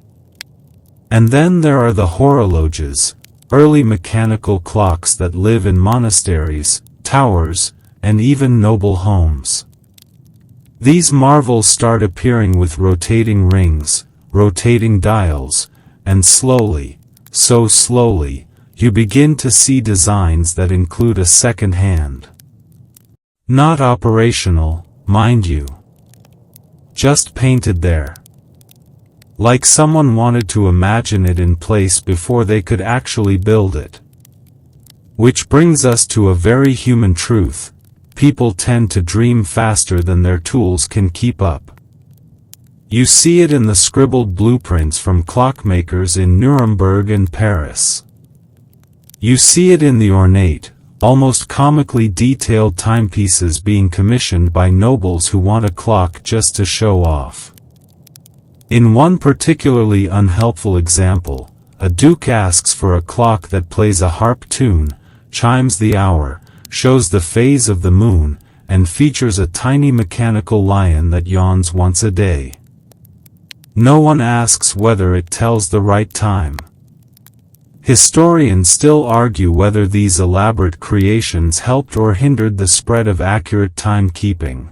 And then there are the horologes, early mechanical clocks that live in monasteries, towers, and even noble homes. These marvels start appearing with rotating rings, rotating dials, and slowly, so slowly, you begin to see designs that include a second hand. Not operational, mind you. Just painted there. Like someone wanted to imagine it in place before they could actually build it. Which brings us to a very human truth: people tend to dream faster than their tools can keep up. You see it in the scribbled blueprints from clockmakers in Nuremberg and Paris. You see it in the ornate, almost comically detailed timepieces being commissioned by nobles who want a clock just to show off. In one particularly unhelpful example, a duke asks for a clock that plays a harp tune, chimes the hour, shows the phase of the moon, and features a tiny mechanical lion that yawns once a day. No one asks whether it tells the right time. Historians still argue whether these elaborate creations helped or hindered the spread of accurate timekeeping.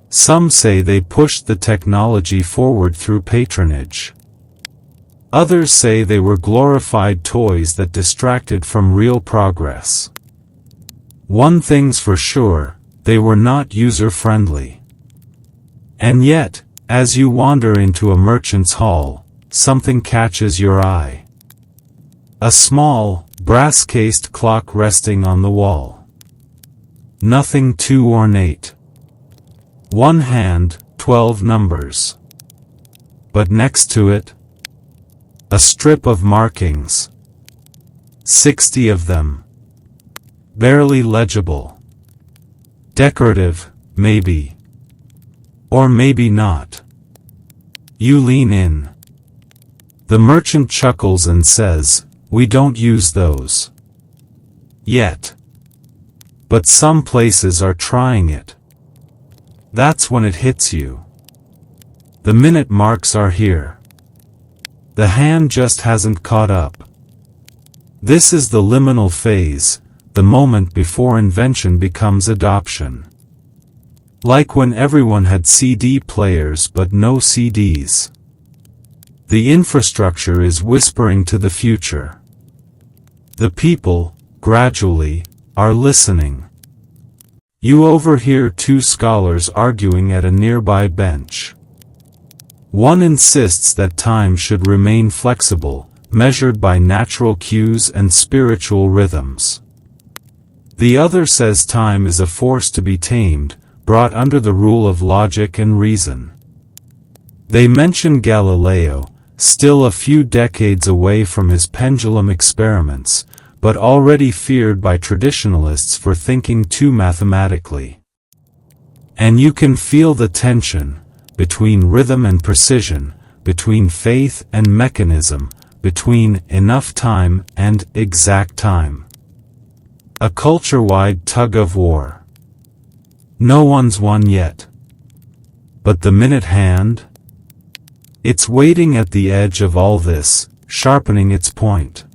Some say they pushed the technology forward through patronage. Others say they were glorified toys that distracted from real progress. One thing's for sure, they were not user-friendly. And yet, as you wander into a merchant's hall, something catches your eye. A small, brass-cased clock resting on the wall. Nothing too ornate. One hand, 12 numbers. But next to it, a strip of markings. 60 of them. Barely legible. Decorative, maybe. Or maybe not. You lean in. The merchant chuckles and says, "We don't use those. Yet. But some places are trying it." That's when it hits you. The minute marks are here. The hand just hasn't caught up. This is the liminal phase, the moment before invention becomes adoption. Like when everyone had CD players but no CDs. The infrastructure is whispering to the future. The people, gradually, are listening. You overhear two scholars arguing at a nearby bench. One insists that time should remain flexible, measured by natural cues and spiritual rhythms. The other says time is a force to be tamed, brought under the rule of logic and reason. They mention Galileo, still a few decades away from his pendulum experiments, but already feared by traditionalists for thinking too mathematically. And you can feel the tension, between rhythm and precision, between faith and mechanism, between enough time and exact time. A culture-wide tug-of-war. No one's won yet. But the minute hand? It's waiting at the edge of all this, sharpening its point.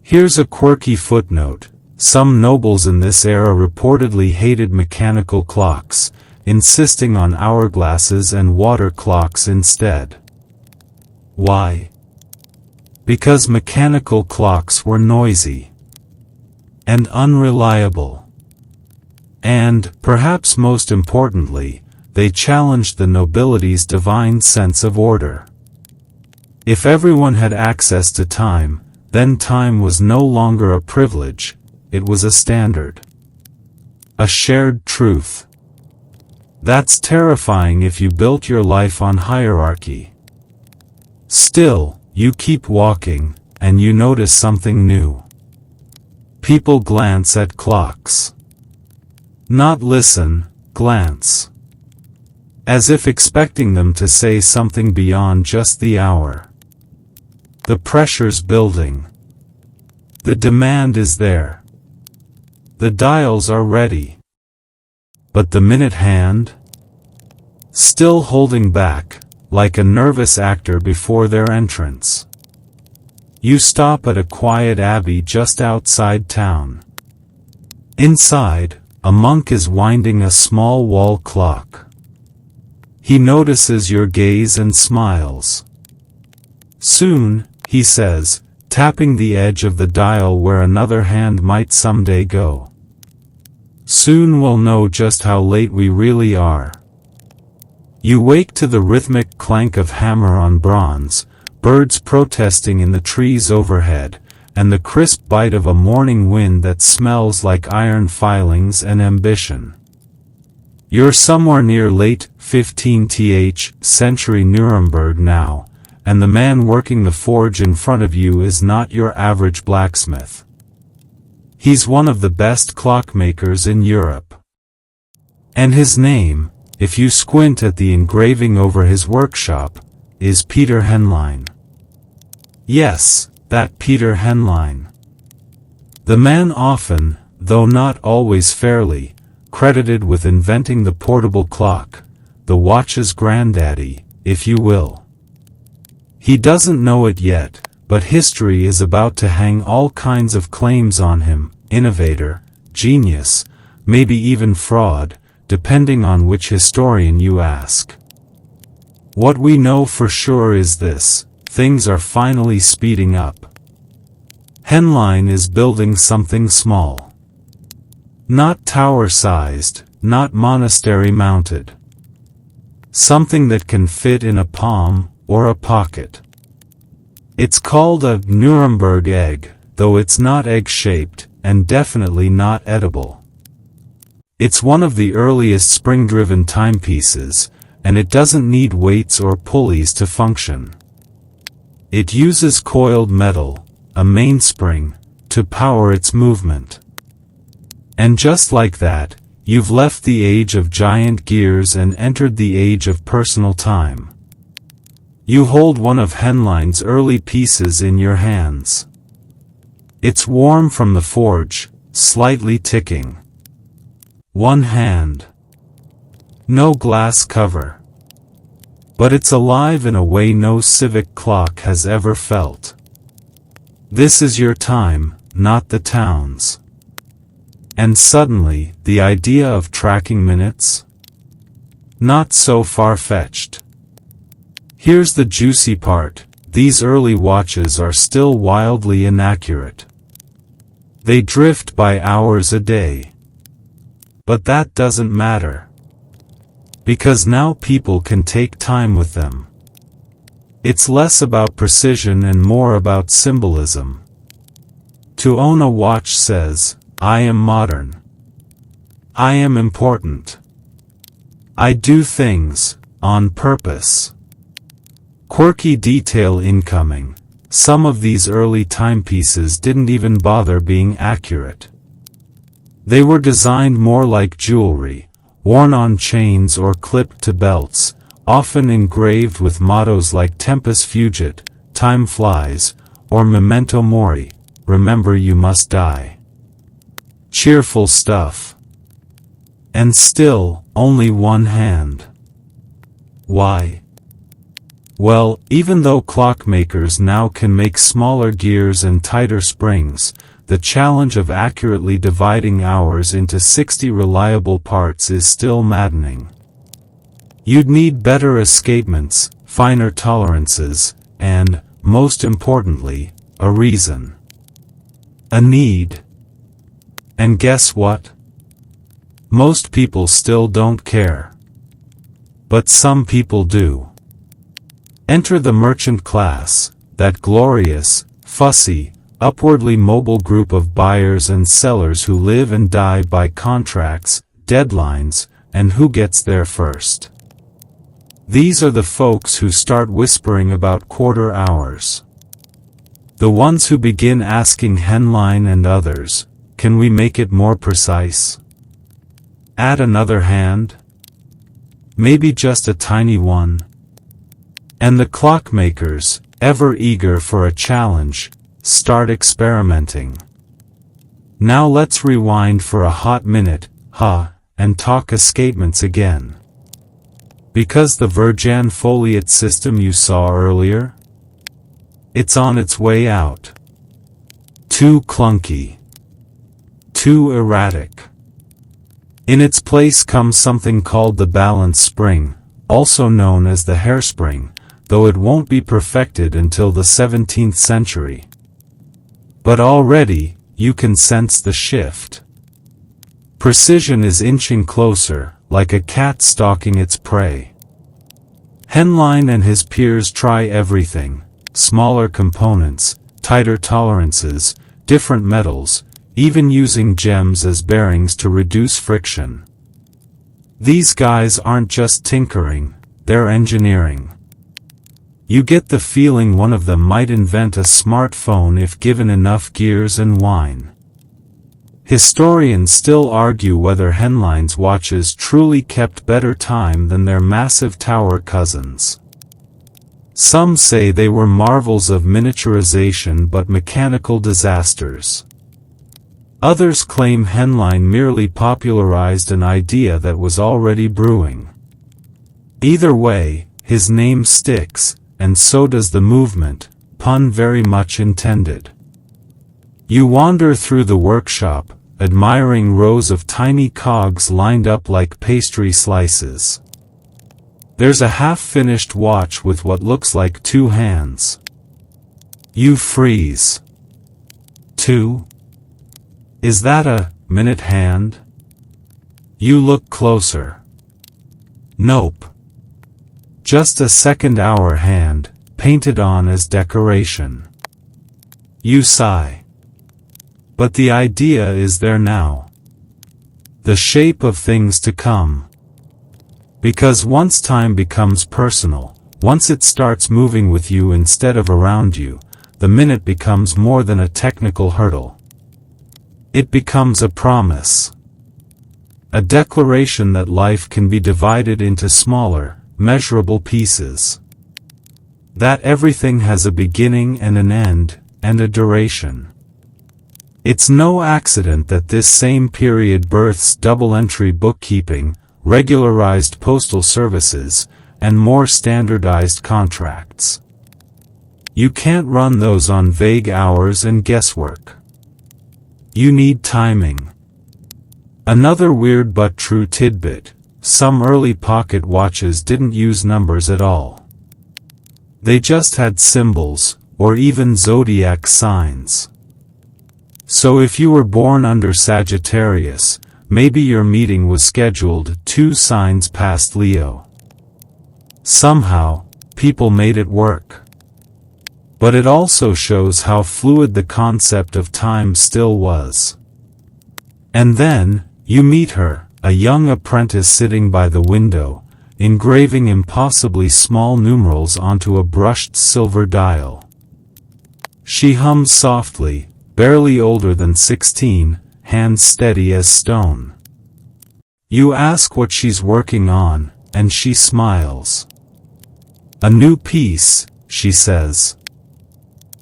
Here's a quirky footnote: some nobles in this era reportedly hated mechanical clocks, insisting on hourglasses and water clocks instead. Why? Because mechanical clocks were noisy and unreliable. And, perhaps most importantly, they challenged the nobility's divine sense of order. If everyone had access to time, then time was no longer a privilege, it was a standard. A shared truth. That's terrifying if you built your life on hierarchy. Still, you keep walking, and you notice something new. People glance at clocks. Not listen, glance. As if expecting them to say something beyond just the hour. The pressure's building. The demand is there. The dials are ready. But the minute hand? Still holding back, like a nervous actor before their entrance. You stop at a quiet abbey just outside town. Inside, a monk is winding a small wall clock. He notices your gaze and smiles. Soon, he says, tapping the edge of the dial where another hand might someday go. Soon we'll know just how late we really are. You wake to the rhythmic clank of hammer on bronze, birds protesting in the trees overhead, and the crisp bite of a morning wind that smells like iron filings and ambition. You're somewhere near late 15th century Nuremberg now, and the man working the forge in front of you is not your average blacksmith. He's one of the best clockmakers in Europe. And his name, if you squint at the engraving over his workshop, is Peter Henlein. Yes, that Peter Henlein. The man often, though not always fairly, credited with inventing the portable clock, the watch's granddaddy, if you will. He doesn't know it yet, but history is about to hang all kinds of claims on him: innovator, genius, maybe even fraud, depending on which historian you ask. What we know for sure is this: things are finally speeding up. Henlein is building something small. Not tower-sized, not monastery-mounted. Something that can fit in a palm, or a pocket. It's called a Nuremberg egg, though it's not egg-shaped, and definitely not edible. It's one of the earliest spring-driven timepieces, and it doesn't need weights or pulleys to function. It uses coiled metal, a mainspring, to power its movement. And just like that, you've left the age of giant gears and entered the age of personal time. You hold one of Henlein's early pieces in your hands. It's warm from the forge, slightly ticking. One hand. No glass cover. But it's alive in a way no civic clock has ever felt. This is your time, not the town's. And suddenly, the idea of tracking minutes? Not so far-fetched. Here's the juicy part: these early watches are still wildly inaccurate. They drift by hours a day. But that doesn't matter. Because now people can take time with them. It's less about precision and more about symbolism. To own a watch says, I am modern. I am important. I do things, on purpose. Quirky detail incoming. Some of these early timepieces didn't even bother being accurate. They were designed more like jewelry, worn on chains or clipped to belts, often engraved with mottos like Tempus Fugit, Time Flies, or Memento Mori, Remember You Must Die. Cheerful stuff. And still, only one hand. Why? Well, even though clockmakers now can make smaller gears and tighter springs, the challenge of accurately dividing hours into 60 reliable parts is still maddening. You'd need better escapements, finer tolerances, and, most importantly, a reason. A need. And guess what? Most people still don't care. But some people do. Enter the merchant class, that glorious, fussy, upwardly mobile group of buyers and sellers who live and die by contracts, deadlines, and who gets there first. These are the folks who start whispering about quarter hours. The ones who begin asking Henlein and others, can we make it more precise? Add another hand? Maybe just a tiny one? And the clockmakers, ever eager for a challenge, start experimenting. Now let's rewind for a hot minute, and talk escapements again. Because the Virgin Foliot system you saw earlier? It's on its way out. Too clunky. Too erratic. In its place comes something called the balance spring, also known as the hairspring, though it won't be perfected until the 17th century. But already, you can sense the shift. Precision is inching closer, like a cat stalking its prey. Henlein and his peers try everything: smaller components, tighter tolerances, different metals, even using gems as bearings to reduce friction. These guys aren't just tinkering, they're engineering. You get the feeling one of them might invent a smartphone if given enough gears and wine. Historians still argue whether Henlein's watches truly kept better time than their massive tower cousins. Some say they were marvels of miniaturization but mechanical disasters. Others claim Henlein merely popularized an idea that was already brewing. Either way, his name sticks, and so does the movement, pun very much intended. You wander through the workshop, admiring rows of tiny cogs lined up like pastry slices. There's a half-finished watch with what looks like 2 hands. You freeze. 2? Is that a minute hand? You look closer. Nope. Just a second-hour hand, painted on as decoration. You sigh. But the idea is there now. The shape of things to come. Because once time becomes personal, once it starts moving with you instead of around you, the minute becomes more than a technical hurdle. It becomes a promise. A declaration that life can be divided into smaller, measurable pieces. That everything has a beginning and an end, and a duration. It's no accident that this same period births double-entry bookkeeping, regularized postal services, and more standardized contracts. You can't run those on vague hours and guesswork. You need timing. Another weird but true tidbit: some early pocket watches didn't use numbers at all. They just had symbols, or even zodiac signs. So if you were born under Sagittarius, maybe your meeting was scheduled 2 signs past Leo. Somehow, people made it work. But it also shows how fluid the concept of time still was. And then, you meet her, a young apprentice sitting by the window, engraving impossibly small numerals onto a brushed silver dial. She hums softly, barely older than 16, hands steady as stone. You ask what she's working on, and she smiles. A new piece, she says.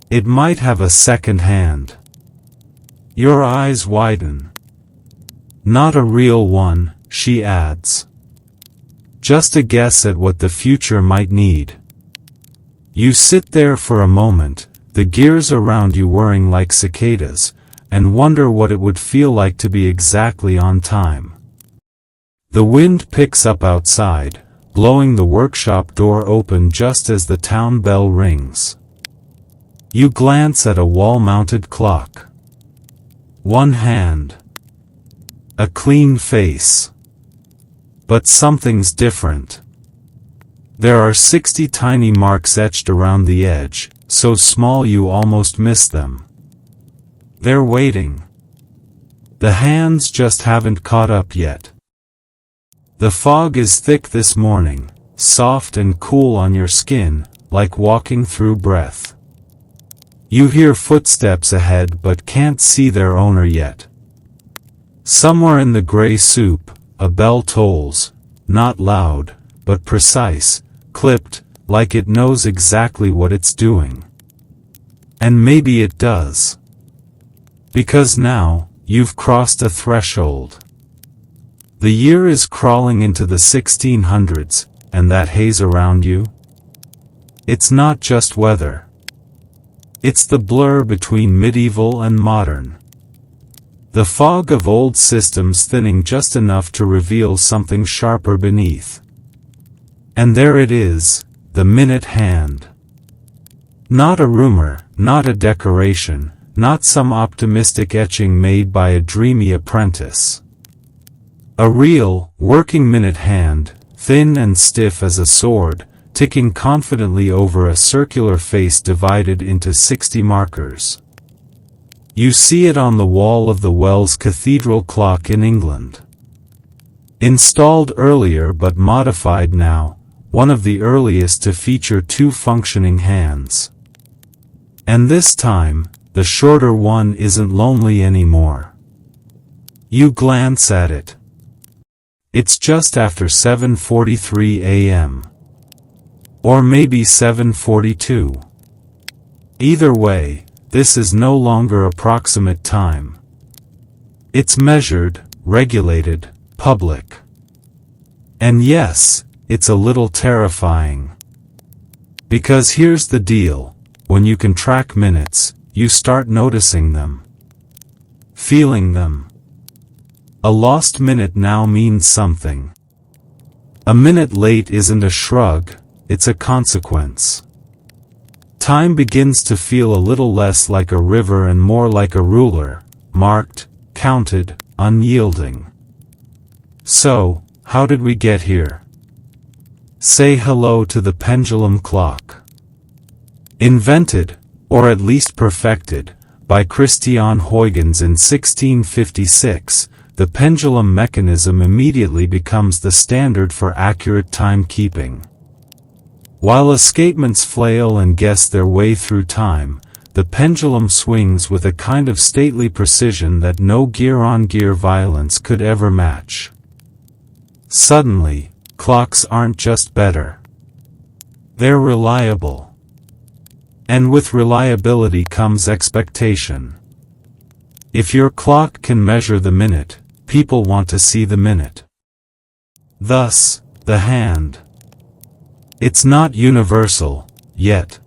It might have a second hand. Your eyes widen. Not a real one, she adds. Just a guess at what the future might need. You sit there for a moment, the gears around you whirring like cicadas, and wonder what it would feel like to be exactly on time. The wind picks up outside, blowing the workshop door open just as the town bell rings. You glance at a wall-mounted clock. 1 hand. A clean face. But something's different. There are 60 tiny marks etched around the edge, so small you almost miss them. They're waiting. The hands just haven't caught up yet. The fog is thick this morning, soft and cool on your skin, like walking through breath. You hear footsteps ahead but can't see their owner yet. Somewhere in the gray soup, a bell tolls, not loud, but precise, clipped, like it knows exactly what it's doing. And maybe it does. Because now, you've crossed a threshold. The year is crawling into the 1600s, and that haze around you? It's not just weather. It's the blur between medieval and modern. The fog of old systems thinning just enough to reveal something sharper beneath. And there it is, the minute hand. Not a rumor, not a decoration, not some optimistic etching made by a dreamy apprentice. A real, working minute hand, thin and stiff as a sword, ticking confidently over a circular face divided into 60 markers. You see it on the wall of the Wells Cathedral clock in England. Installed earlier but modified now, one of the earliest to feature two functioning hands. And this time, the shorter one isn't lonely anymore. You glance at it. It's just after 7:43 a.m. Or maybe 7:42. Either way, this is no longer approximate time. It's measured, regulated, public. And yes, it's a little terrifying. Because here's the deal, when you can track minutes, you start noticing them. Feeling them. A lost minute now means something. A minute late isn't a shrug, it's a consequence. Time begins to feel a little less like a river and more like a ruler, marked, counted, unyielding. So, how did we get here? Say hello to the pendulum clock. Invented, or at least perfected, by Christian Huygens in 1656, the pendulum mechanism immediately becomes the standard for accurate timekeeping. While escapements flail and guess their way through time, the pendulum swings with a kind of stately precision that no gear-on-gear violence could ever match. Suddenly, clocks aren't just better. They're reliable. And with reliability comes expectation. If your clock can measure the minute, people want to see the minute. Thus, the hand. It's not universal, yet.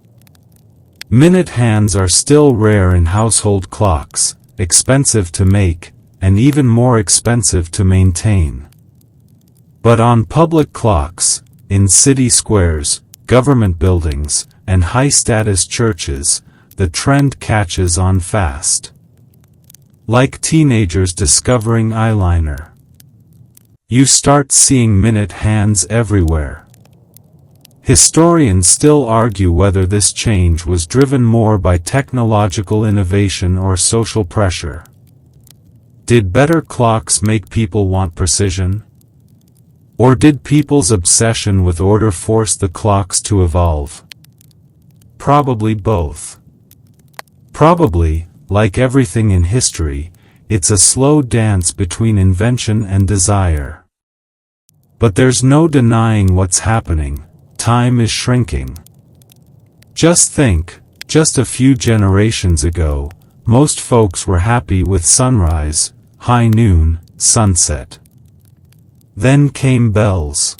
Minute hands are still rare in household clocks, expensive to make, and even more expensive to maintain. But on public clocks, in city squares, government buildings, and high-status churches, the trend catches on fast. Like teenagers discovering eyeliner. You start seeing minute hands everywhere. Historians still argue whether this change was driven more by technological innovation or social pressure. Did better clocks make people want precision? Or did people's obsession with order force the clocks to evolve? Probably both. Probably, like everything in history, it's a slow dance between invention and desire. But there's no denying what's happening. Time is shrinking. Just think, just a few generations ago, most folks were happy with sunrise, high noon, sunset. Then came bells.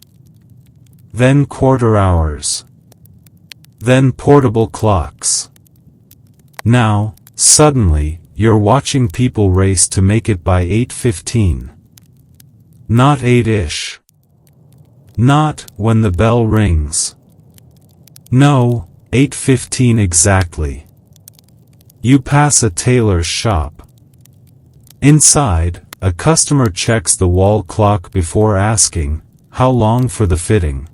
Then quarter hours. Then portable clocks. Now, suddenly, you're watching people race to make it by 8:15. Not 8-ish. Not when the bell rings. No, 8:15 exactly. You pass a tailor's shop. Inside, a customer checks the wall clock before asking, "How long for the fitting?"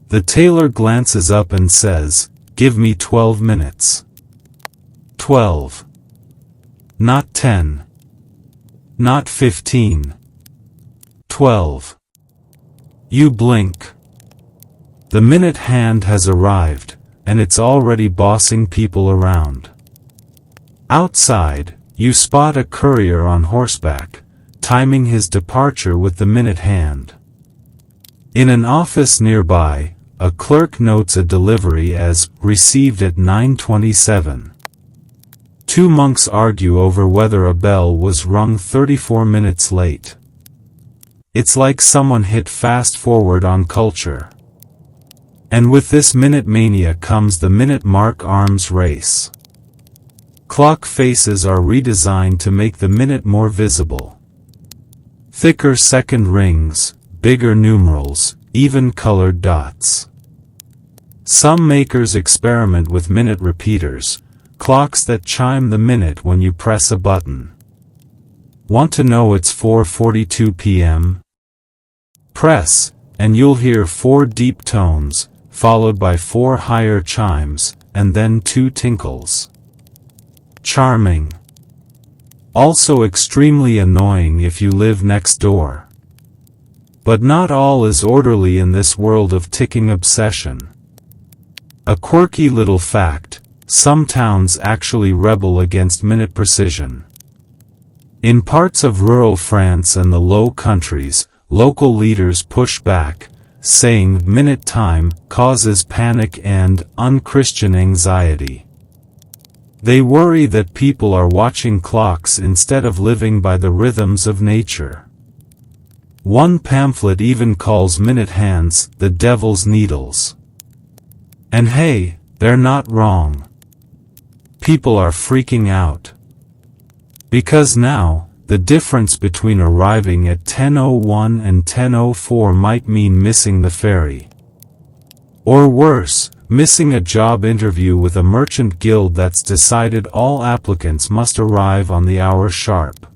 The tailor glances up and says, "Give me 12 minutes. 12. Not 10. Not 15. 12. You blink. The minute hand has arrived, and it's already bossing people around. Outside, you spot a courier on horseback, timing his departure with the minute hand. In an office nearby, a clerk notes a delivery as received at 9:27. Two monks argue over whether a bell was rung 34 minutes late. It's like someone hit fast forward on culture. And with this minute mania comes the minute mark arms race. Clock faces are redesigned to make the minute more visible. Thicker second rings, bigger numerals, even colored dots. Some makers experiment with minute repeaters, clocks that chime the minute when you press a button. Want to know it's 4:42 p.m.? Press, and you'll hear 4 deep tones, followed by 4 higher chimes, and then 2 tinkles. Charming. Also extremely annoying if you live next door. But not all is orderly in this world of ticking obsession. A quirky little fact: some towns actually rebel against minute precision. In parts of rural France and the Low Countries, local leaders push back, saying minute time causes panic and unchristian anxiety. They worry that people are watching clocks instead of living by the rhythms of nature. One pamphlet even calls minute hands the devil's needles. And hey, they're not wrong. People are freaking out. Because now, the difference between arriving at 10:01 and 10:04 might mean missing the ferry. Or worse, missing a job interview with a merchant guild that's decided all applicants must arrive on the hour sharp.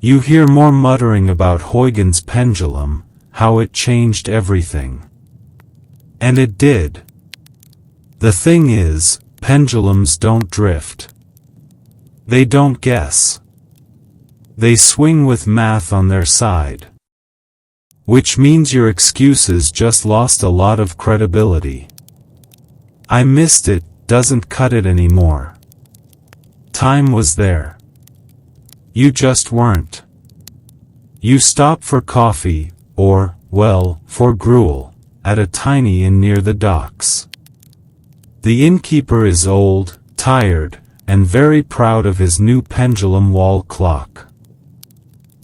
You hear more muttering about Huygens' pendulum, how it changed everything. And it did. The thing is, pendulums don't drift. They don't guess. They swing with math on their side. Which means your excuses just lost a lot of credibility. "I missed it" doesn't cut it anymore. Time was there. You just weren't. You stop for coffee, or, well, for gruel, at a tiny inn near the docks. The innkeeper is old, tired, and very proud of his new pendulum wall clock.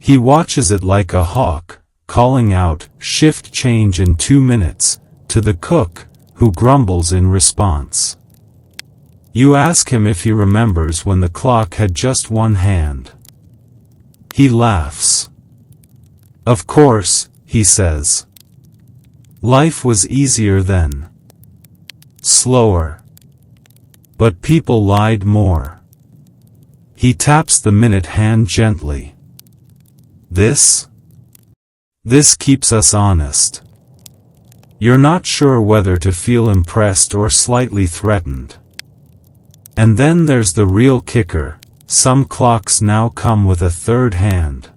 He watches it like a hawk, calling out, "Shift change in 2 minutes," to the cook, who grumbles in response. You ask him if he remembers when the clock had just one hand. He laughs. "Of course," he says. "Life was easier then. Slower. But people lied more." He taps the minute hand gently. This keeps us honest. You're not sure whether to feel impressed or slightly threatened. And then there's the real kicker: some clocks now come with a third hand.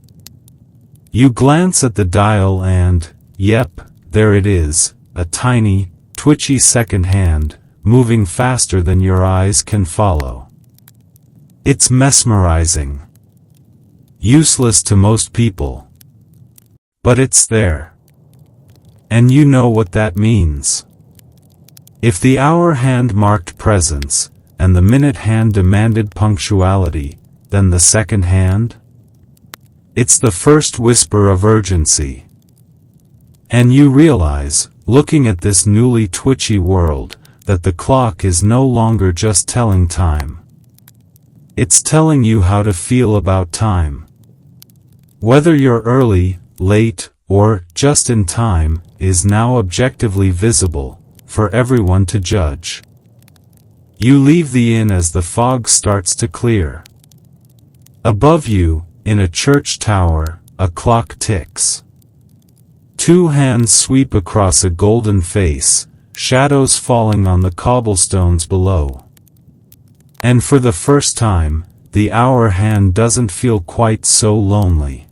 You glance at the dial and, yep, there it is, a tiny, twitchy second hand, moving faster than your eyes can follow. It's mesmerizing. Useless to most people. But it's there. And you know what that means. If the hour hand marked presence, and the minute hand demanded punctuality, then the second hand? It's the first whisper of urgency. And you realize, looking at this newly twitchy world, that the clock is no longer just telling time. It's telling you how to feel about time. Whether you're early, late, or just in time, is now objectively visible, for everyone to judge. You leave the inn as the fog starts to clear. Above you, in a church tower, a clock ticks. 2 hands sweep across a golden face, shadows falling on the cobblestones below. And for the first time, the hour hand doesn't feel quite so lonely.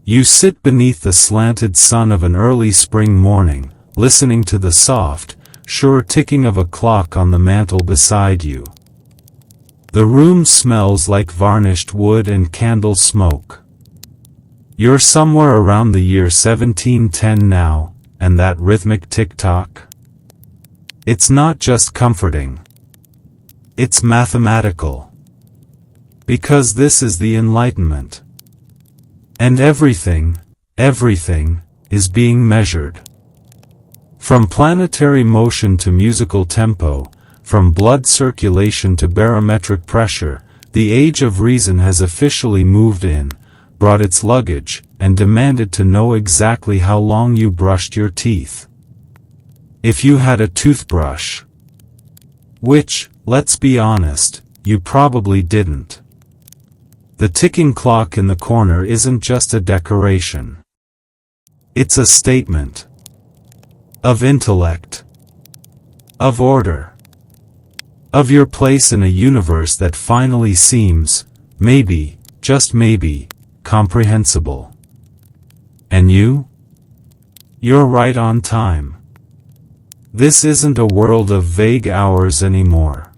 You sit beneath the slanted sun of an early spring morning, listening to the soft, sure ticking of a clock on the mantel beside you. The room smells like varnished wood and candle smoke. You're somewhere around the year 1710 now, and that rhythmic tick-tock? It's not just comforting. It's mathematical. Because this is the Enlightenment. And everything, is being measured. From planetary motion to musical tempo, from blood circulation to barometric pressure, the age of reason has officially moved in, brought its luggage, and demanded to know exactly how long you brushed your teeth. If you had a toothbrush. Which, let's be honest, you probably didn't. The ticking clock in the corner isn't just a decoration. It's a statement. of intellect, of order, of your place in a universe that finally seems, maybe, just maybe, comprehensible. And you? You're right on time. This isn't a world of vague hours anymore.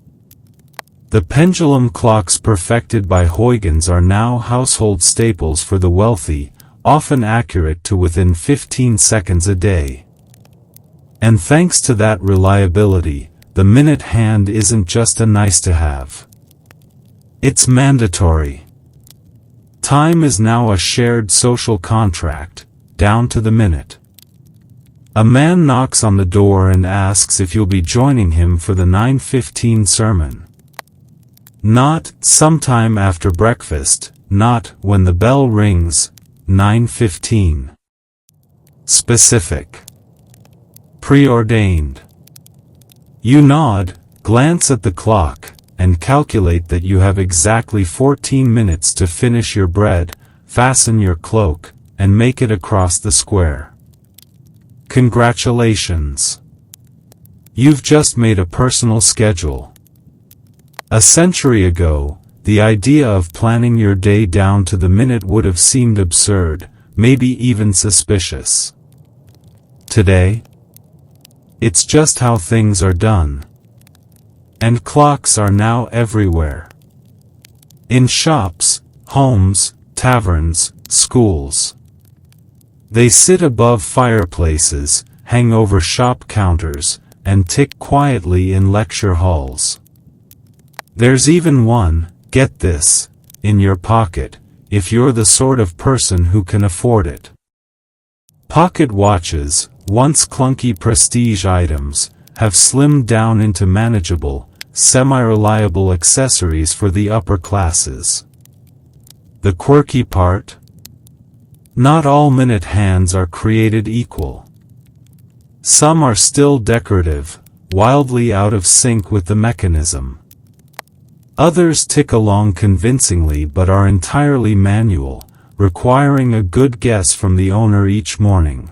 The pendulum clocks perfected by Huygens are now household staples for the wealthy, often accurate to within 15 seconds a day. And thanks to that reliability, the minute hand isn't just a nice-to-have. It's mandatory. Time is now a shared social contract, down to the minute. A man knocks on the door and asks if you'll be joining him for the 9:15 sermon. Not, sometime after breakfast, not, when the bell rings, 9:15. Specific. Preordained. You nod, glance at the clock, and calculate that you have exactly 14 minutes to finish your bread, fasten your cloak, and make it across the square. Congratulations. You've just made a personal schedule. A century ago, the idea of planning your day down to the minute would have seemed absurd, maybe even suspicious. Today, it's just how things are done. And clocks are now everywhere. In shops, homes, taverns, schools. They sit above fireplaces, hang over shop counters, and tick quietly in lecture halls. There's even one, get this, in your pocket, if you're the sort of person who can afford it. Pocket watches, once clunky prestige items, have slimmed down into manageable, semi-reliable accessories for the upper classes. The quirky part? Not all minute hands are created equal. Some are still decorative, wildly out of sync with the mechanism. Others tick along convincingly but are entirely manual, requiring a good guess from the owner each morning.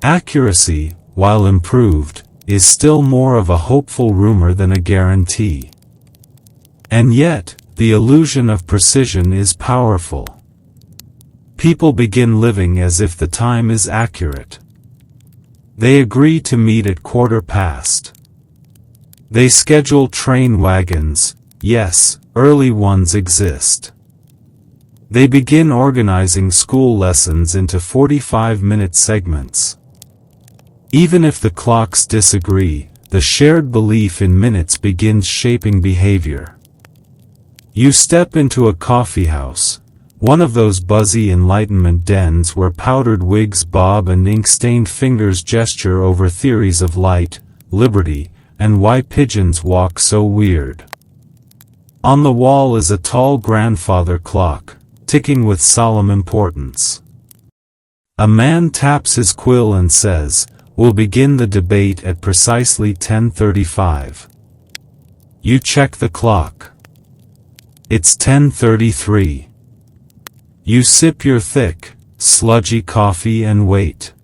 Accuracy, while improved, is still more of a hopeful rumor than a guarantee. And yet, the illusion of precision is powerful. People begin living as if the time is accurate. They agree to meet at 1:15. They schedule train wagons, yes, early ones exist. They begin organizing school lessons into 45-minute segments. Even if the clocks disagree, the shared belief in minutes begins shaping behavior. You step into a coffee house, one of those buzzy enlightenment dens where powdered wigs bob and ink-stained fingers gesture over theories of light, liberty, and why pigeons walk so weird. On the wall is a tall grandfather clock, ticking with solemn importance. A man taps his quill and says, "We'll begin the debate at precisely 10:35. You check the clock. It's 10:33. You sip your thick, sludgy coffee and wait.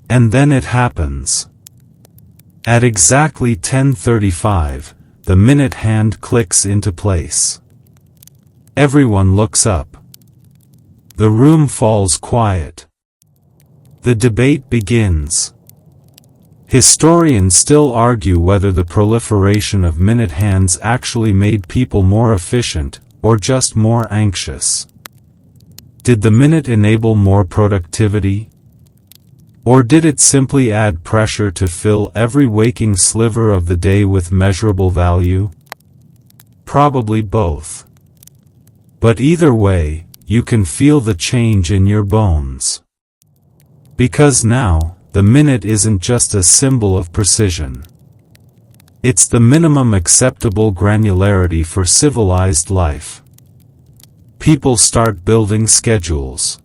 And then it happens. At exactly 10:35, the minute hand clicks into place. Everyone looks up. The room falls quiet. The debate begins. Historians still argue whether the proliferation of minute hands actually made people more efficient, or just more anxious. Did the minute enable more productivity? Or did it simply add pressure to fill every waking sliver of the day with measurable value? Probably both. But either way, you can feel the change in your bones. Because now, the minute isn't just a symbol of precision. It's the minimum acceptable granularity for civilized life. People start building schedules.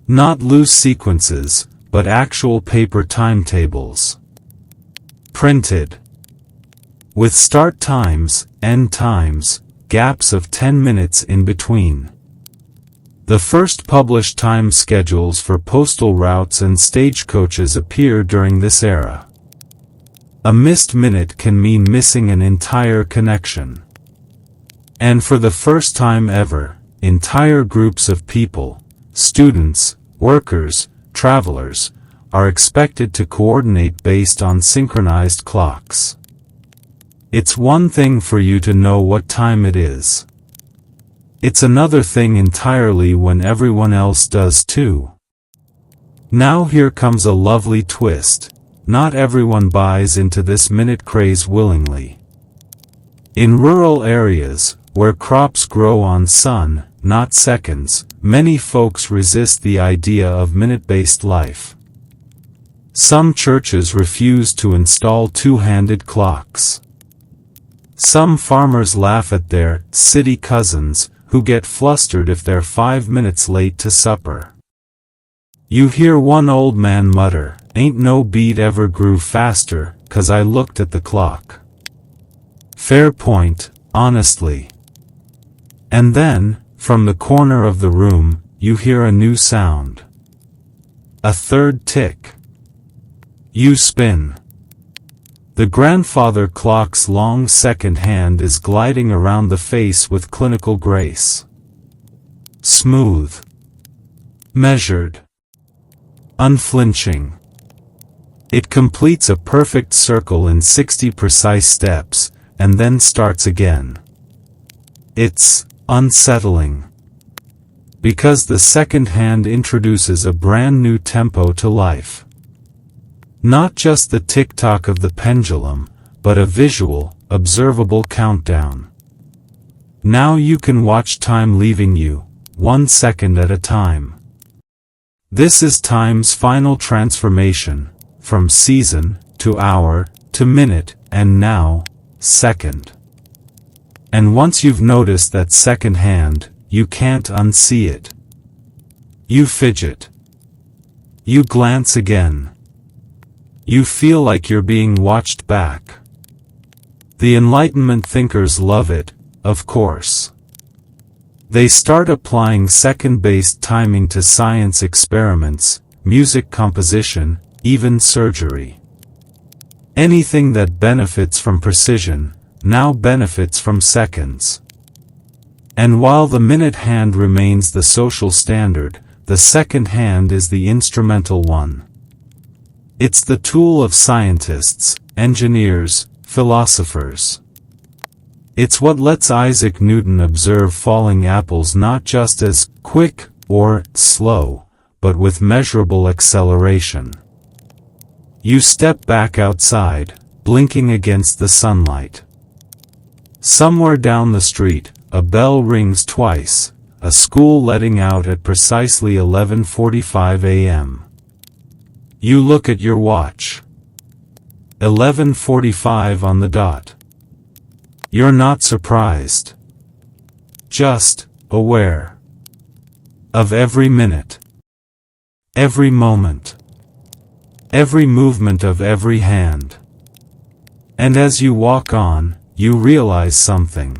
Not loose sequences, but actual paper timetables. Printed. With start times, end times, gaps of 10 minutes in between. The first published time schedules for postal routes and stagecoaches appear during this era. A missed minute can mean missing an entire connection. And for the first time ever, entire groups of people, students, workers, travelers, are expected to coordinate based on synchronized clocks. It's one thing for you to know what time it is. It's another thing entirely when everyone else does too. Now here comes a lovely twist. Not everyone buys into this minute craze willingly. In rural areas, where crops grow on sun, not seconds, many folks resist the idea of minute-based life. Some churches refuse to install two-handed clocks. Some farmers laugh at their city cousins, who get flustered if they're 5 minutes late to supper. You hear one old man mutter, "Ain't no beat ever grew faster, 'cause I looked at the clock." Fair point, honestly. And then, from the corner of the room, you hear a new sound. A third tick. You spin. The grandfather clock's long second hand is gliding around the face with clinical grace. Smooth. Measured. Unflinching. It completes a perfect circle in 60 precise steps, and then starts again. It's unsettling. Because the second hand introduces a brand new tempo to life. Not just the tick-tock of the pendulum, but a visual, observable countdown. Now you can watch time leaving you, 1 second at a time. This is time's final transformation, from season, to hour, to minute, and now, second. And once you've noticed that second hand, you can't unsee it. You fidget. You glance again. You feel like you're being watched back. The Enlightenment thinkers love it, of course. They start applying second-based timing to science experiments, music composition, even surgery. Anything that benefits from precision, now benefits from seconds. And while the minute hand remains the social standard, the second hand is the instrumental one. It's the tool of scientists, engineers, philosophers. It's what lets Isaac Newton observe falling apples not just as quick or slow, but with measurable acceleration. You step back outside, blinking against the sunlight. Somewhere down the street, a bell rings twice, a school letting out at precisely 11:45 a.m. You look at your watch. 11:45 on the dot. You're not surprised. Just aware. Of every minute. Every moment. Every movement of every hand. And as you walk on, you realize something.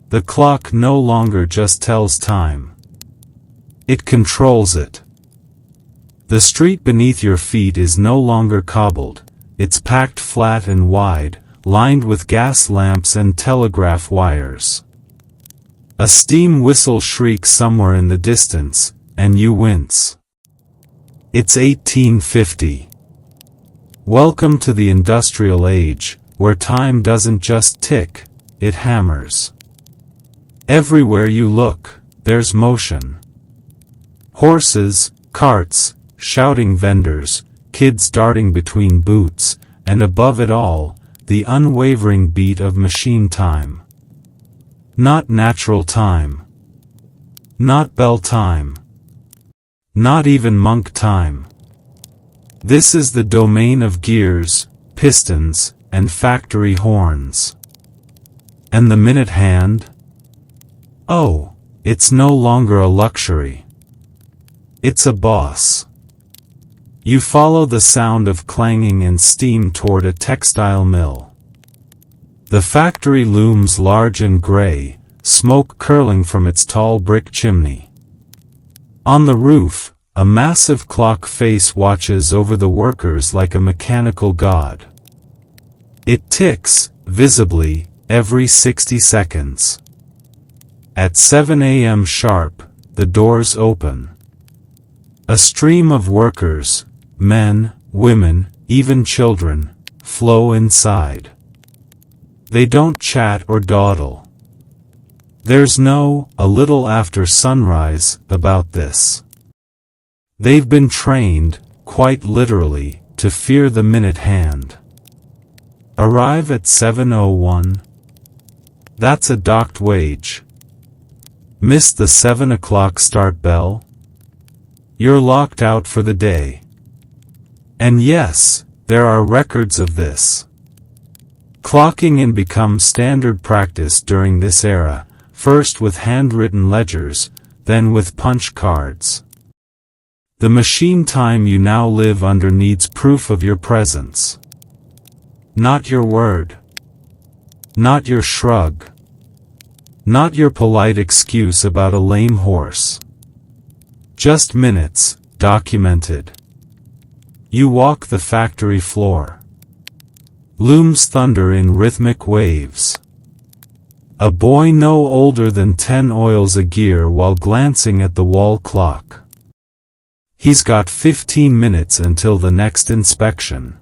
The clock no longer just tells time. It controls it. The street beneath your feet is no longer cobbled, it's packed flat and wide, lined with gas lamps and telegraph wires. A steam whistle shrieks somewhere in the distance, and you wince. It's 1850. Welcome to the industrial age, where time doesn't just tick, it hammers. Everywhere you look, there's motion. Horses, carts, shouting vendors, kids darting between booths, and above it all, the unwavering beat of machine time. Not natural time. Not bell time. Not even monk time. This is the domain of gears, pistons, and factory horns. And the minute hand? Oh, it's no longer a luxury. It's a boss. You follow the sound of clanging and steam toward a textile mill. The factory looms large and gray, smoke curling from its tall brick chimney. On the roof, a massive clock face watches over the workers like a mechanical god. It ticks, visibly, every 60 seconds. At 7 a.m. sharp, the doors open. A stream of workers, men, women, even children, flow inside. They don't chat or dawdle. There's no, a little after sunrise, about this. They've been trained, quite literally, to fear the minute hand. Arrive at 7:01. That's a docked wage. Miss the 7 o'clock start bell? You're locked out for the day. And yes, there are records of this. Clocking in becomes standard practice during this era, first with handwritten ledgers, then with punch cards. The machine time you now live under needs proof of your presence. Not your word. Not your shrug. Not your polite excuse about a lame horse. Just minutes, documented. You walk the factory floor. Looms thunder in rhythmic waves. A boy no older than 10 oils a gear while glancing at the wall clock. He's got 15 minutes until the next inspection.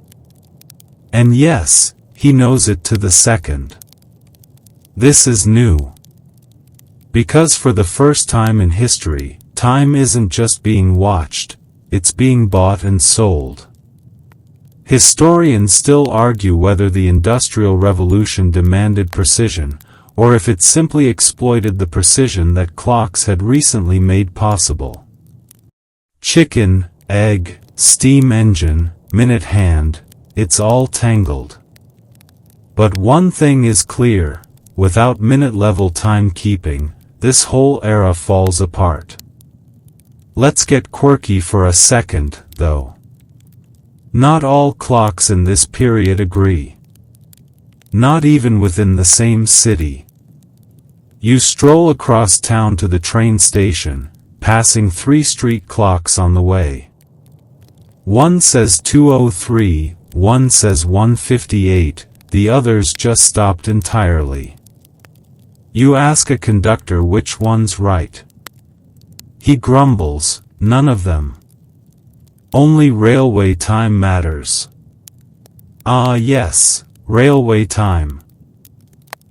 And yes, he knows it to the second. This is new. Because for the first time in history, time isn't just being watched, it's being bought and sold. Historians still argue whether the Industrial Revolution demanded precision, or if it simply exploited the precision that clocks had recently made possible. Chicken, egg, steam engine, minute hand, it's all tangled. But one thing is clear, without minute-level timekeeping, this whole era falls apart. Let's get quirky for a second, though. Not all clocks in this period agree. Not even within the same city. You stroll across town to the train station, passing 3 street clocks on the way. One says 2:03, one says 1:58, the others just stopped entirely. You ask a conductor which one's right. He grumbles, none of them. Only railway time matters. Ah yes, railway time.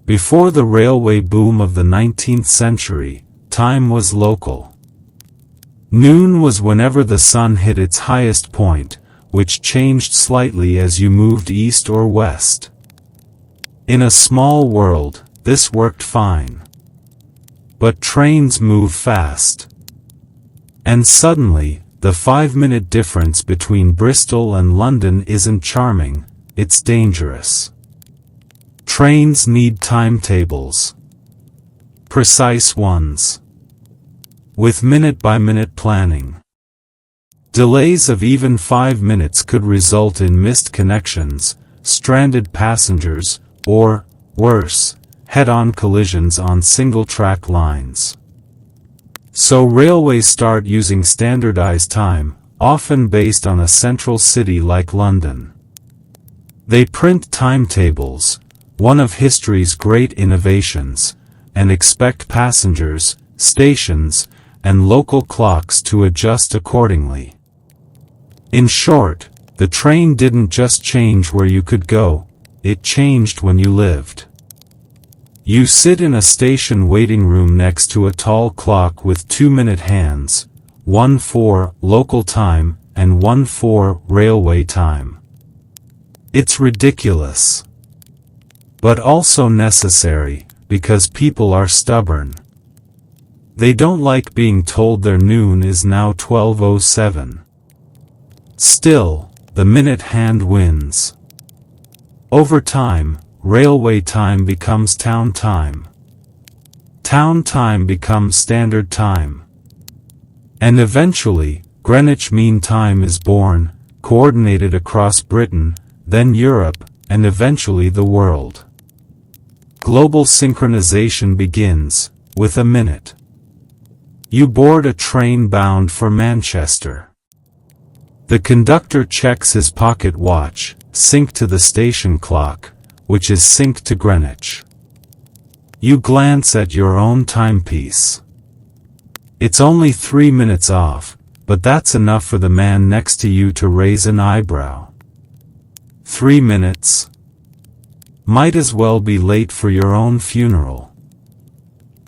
Before the railway boom of the 19th century, time was local. Noon was whenever the sun hit its highest point, which changed slightly as you moved east or west. In a small world, this worked fine. But trains move fast. And suddenly, the 5-minute difference between Bristol and London isn't charming, it's dangerous. Trains need timetables. Precise ones. With minute-by-minute planning. Delays of even 5 minutes could result in missed connections, stranded passengers, or, worse, head-on collisions on single-track lines. So railways start using standardized time, often based on a central city like London. They print timetables, one of history's great innovations, and expect passengers, stations, and local clocks to adjust accordingly. In short, the train didn't just change where you could go, it changed when you lived. You sit in a station waiting room next to a tall clock with 2-minute hands, one for local time and one for railway time. It's ridiculous. But also necessary, because people are stubborn. They don't like being told their noon is now 12:07. Still, the minute hand wins. Over time, railway time becomes town time. Town time becomes standard time. And eventually, Greenwich Mean Time is born, coordinated across Britain, then Europe, and eventually the world. Global synchronization begins, with a minute. You board a train bound for Manchester. The conductor checks his pocket watch, synced to the station clock, which is synced to Greenwich. You glance at your own timepiece. It's only 3 minutes off, but that's enough for the man next to you to raise an eyebrow. 3 minutes? Might as well be late for your own funeral.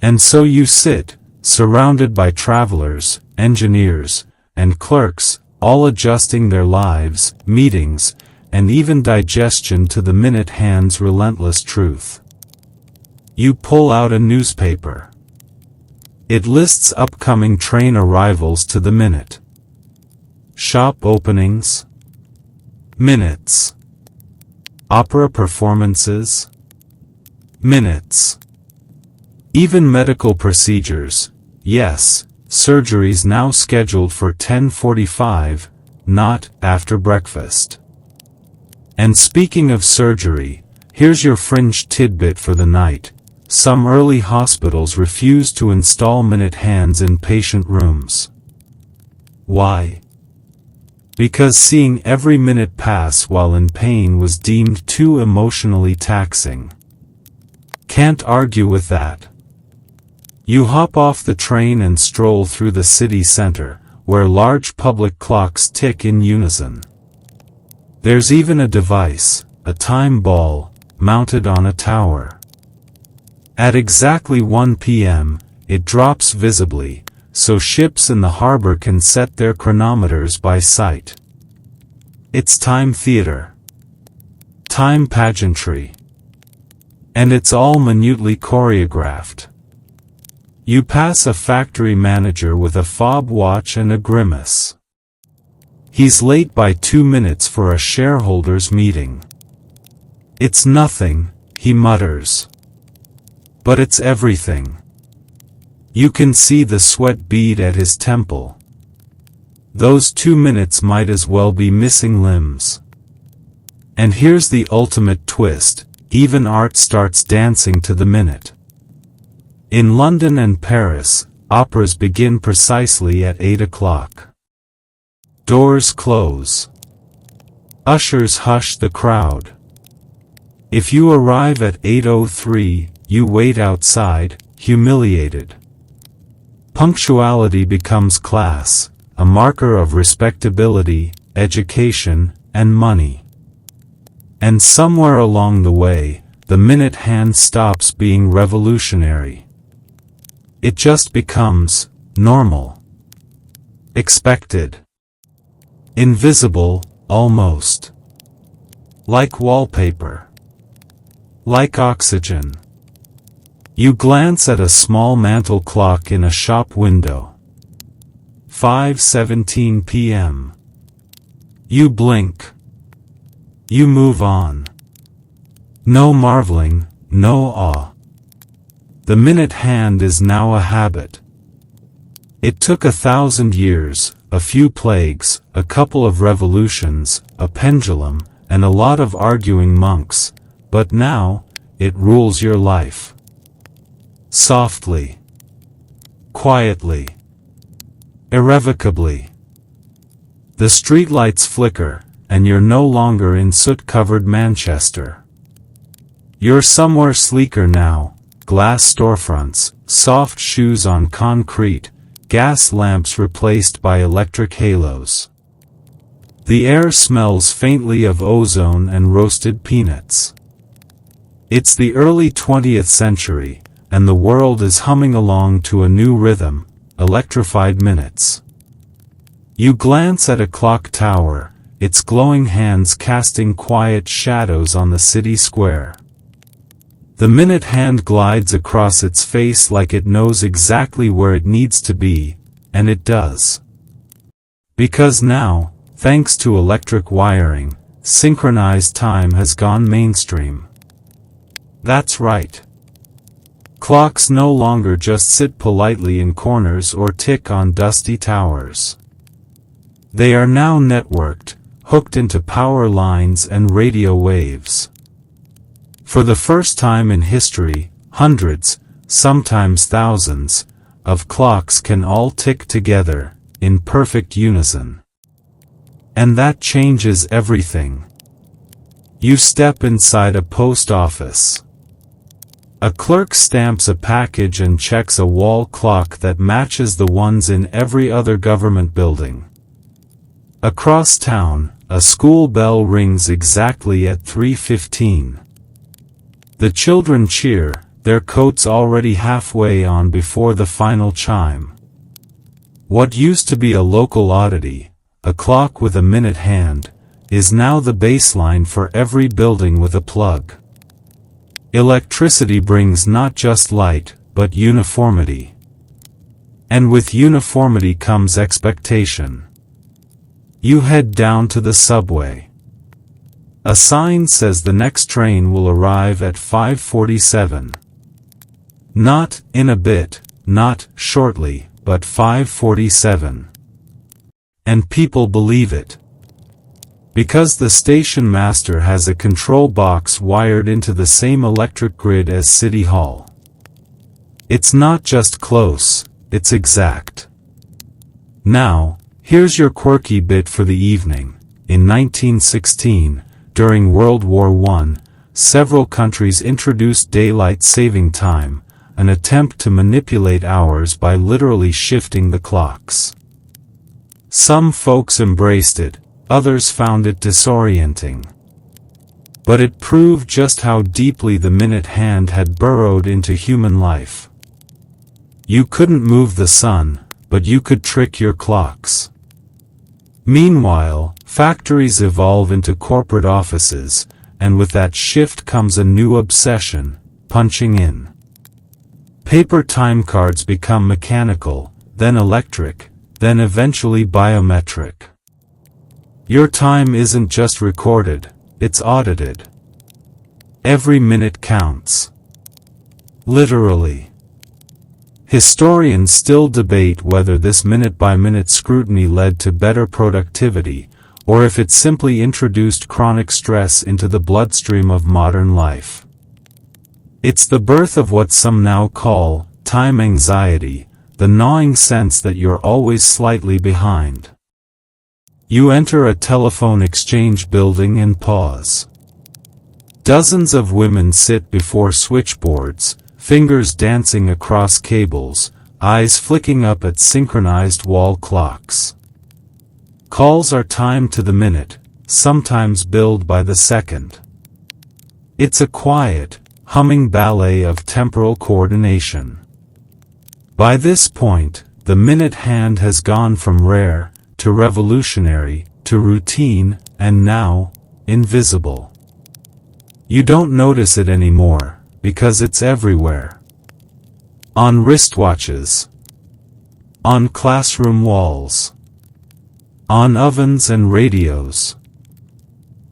And so you sit, surrounded by travelers, engineers, and clerks, all adjusting their lives, meetings, and even digestion to the minute hand's relentless truth. You pull out a newspaper. It lists upcoming train arrivals to the minute. Shop openings. Minutes. Opera performances. Minutes. Even medical procedures, yes, surgeries now scheduled for 10:45, not after breakfast. And speaking of surgery, here's your fringe tidbit for the night. Some early hospitals refuse to install minute hands in patient rooms. Why? Because seeing every minute pass while in pain was deemed too emotionally taxing. Can't argue with that. You hop off the train and stroll through the city center, where large public clocks tick in unison. There's even a device, a time ball, mounted on a tower. At exactly 1 p.m., it drops visibly, so ships in the harbor can set their chronometers by sight. It's time theater. Time pageantry. And it's all minutely choreographed. You pass a factory manager with a fob watch and a grimace. He's late by 2 minutes for a shareholders' meeting. It's nothing, he mutters. But it's everything. You can see the sweat bead at his temple. Those 2 minutes might as well be missing limbs. And here's the ultimate twist, even art starts dancing to the minute. In London and Paris, operas begin precisely at 8 o'clock. Doors close. Ushers hush the crowd. If you arrive at 8:03, you wait outside, humiliated. Punctuality becomes class, a marker of respectability, education, and money. And somewhere along the way, the minute hand stops being revolutionary. It just becomes normal. Expected. Invisible, almost. Like wallpaper. Like oxygen. You glance at a small mantel clock in a shop window. 5:17 p.m. You blink. You move on. No marveling, no awe. The minute hand is now a habit. It took 1,000 years, a few plagues, a couple of revolutions, a pendulum, and a lot of arguing monks, but now, it rules your life. Softly. Quietly. Irrevocably. The streetlights flicker, and you're no longer in soot-covered Manchester. You're somewhere sleeker now. Glass storefronts, soft shoes on concrete, gas lamps replaced by electric halos. The air smells faintly of ozone and roasted peanuts. It's the early 20th century, and the world is humming along to a new rhythm, electrified minutes. You glance at a clock tower, its glowing hands casting quiet shadows on the city square. The minute hand glides across its face like it knows exactly where it needs to be, and it does. Because now, thanks to electric wiring, synchronized time has gone mainstream. That's right. Clocks no longer just sit politely in corners or tick on dusty towers. They are now networked, hooked into power lines and radio waves. For the first time in history, hundreds, sometimes thousands, of clocks can all tick together, in perfect unison. And that changes everything. You step inside a post office. A clerk stamps a package and checks a wall clock that matches the ones in every other government building. Across town, a school bell rings exactly at 3:15. The children cheer, their coats already halfway on before the final chime. What used to be a local oddity, a clock with a minute hand, is now the baseline for every building with a plug. Electricity brings not just light, but uniformity. And with uniformity comes expectation. You head down to the subway. A sign says the next train will arrive at 5:47. Not in a bit, not shortly, but 5:47. And people believe it. Because the station master has a control box wired into the same electric grid as City Hall. It's not just close, it's exact. Now, here's your quirky bit for the evening. In 1916, during World War I, several countries introduced daylight saving time, an attempt to manipulate hours by literally shifting the clocks. Some folks embraced it, others found it disorienting. But it proved just how deeply the minute hand had burrowed into human life. You couldn't move the sun, but you could trick your clocks. Meanwhile, factories evolve into corporate offices, and with that shift comes a new obsession: punching in. Paper time cards become mechanical, then electric, then eventually biometric. Your time isn't just recorded, it's audited. Every minute counts. Literally. Historians still debate whether this minute-by-minute scrutiny led to better productivity, or if it simply introduced chronic stress into the bloodstream of modern life. It's the birth of what some now call time anxiety, the gnawing sense that you're always slightly behind. You enter a telephone exchange building and pause. Dozens of women sit before switchboards, fingers dancing across cables, eyes flicking up at synchronized wall clocks. Calls are timed to the minute, sometimes billed by the second. It's a quiet, humming ballet of temporal coordination. By this point, the minute hand has gone from rare, to revolutionary, to routine, and now, invisible. You don't notice it anymore, because it's everywhere. On wristwatches. On classroom walls. On ovens and radios.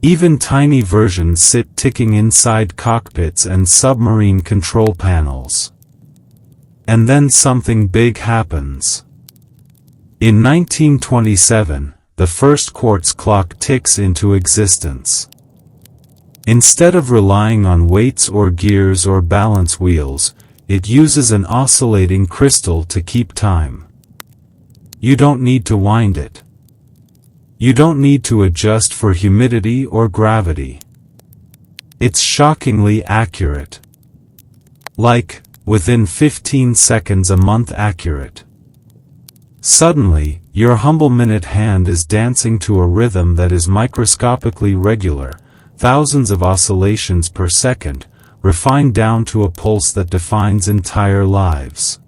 Even tiny versions sit ticking inside cockpits and submarine control panels. And then something big happens. In 1927, the first quartz clock ticks into existence. Instead of relying on weights or gears or balance wheels, it uses an oscillating crystal to keep time. You don't need to wind it. You don't need to adjust for humidity or gravity. It's shockingly accurate. Like, within 15 seconds a month accurate. Suddenly, your humble minute hand is dancing to a rhythm that is microscopically regular, thousands of oscillations per second, refined down to a pulse that defines entire lives.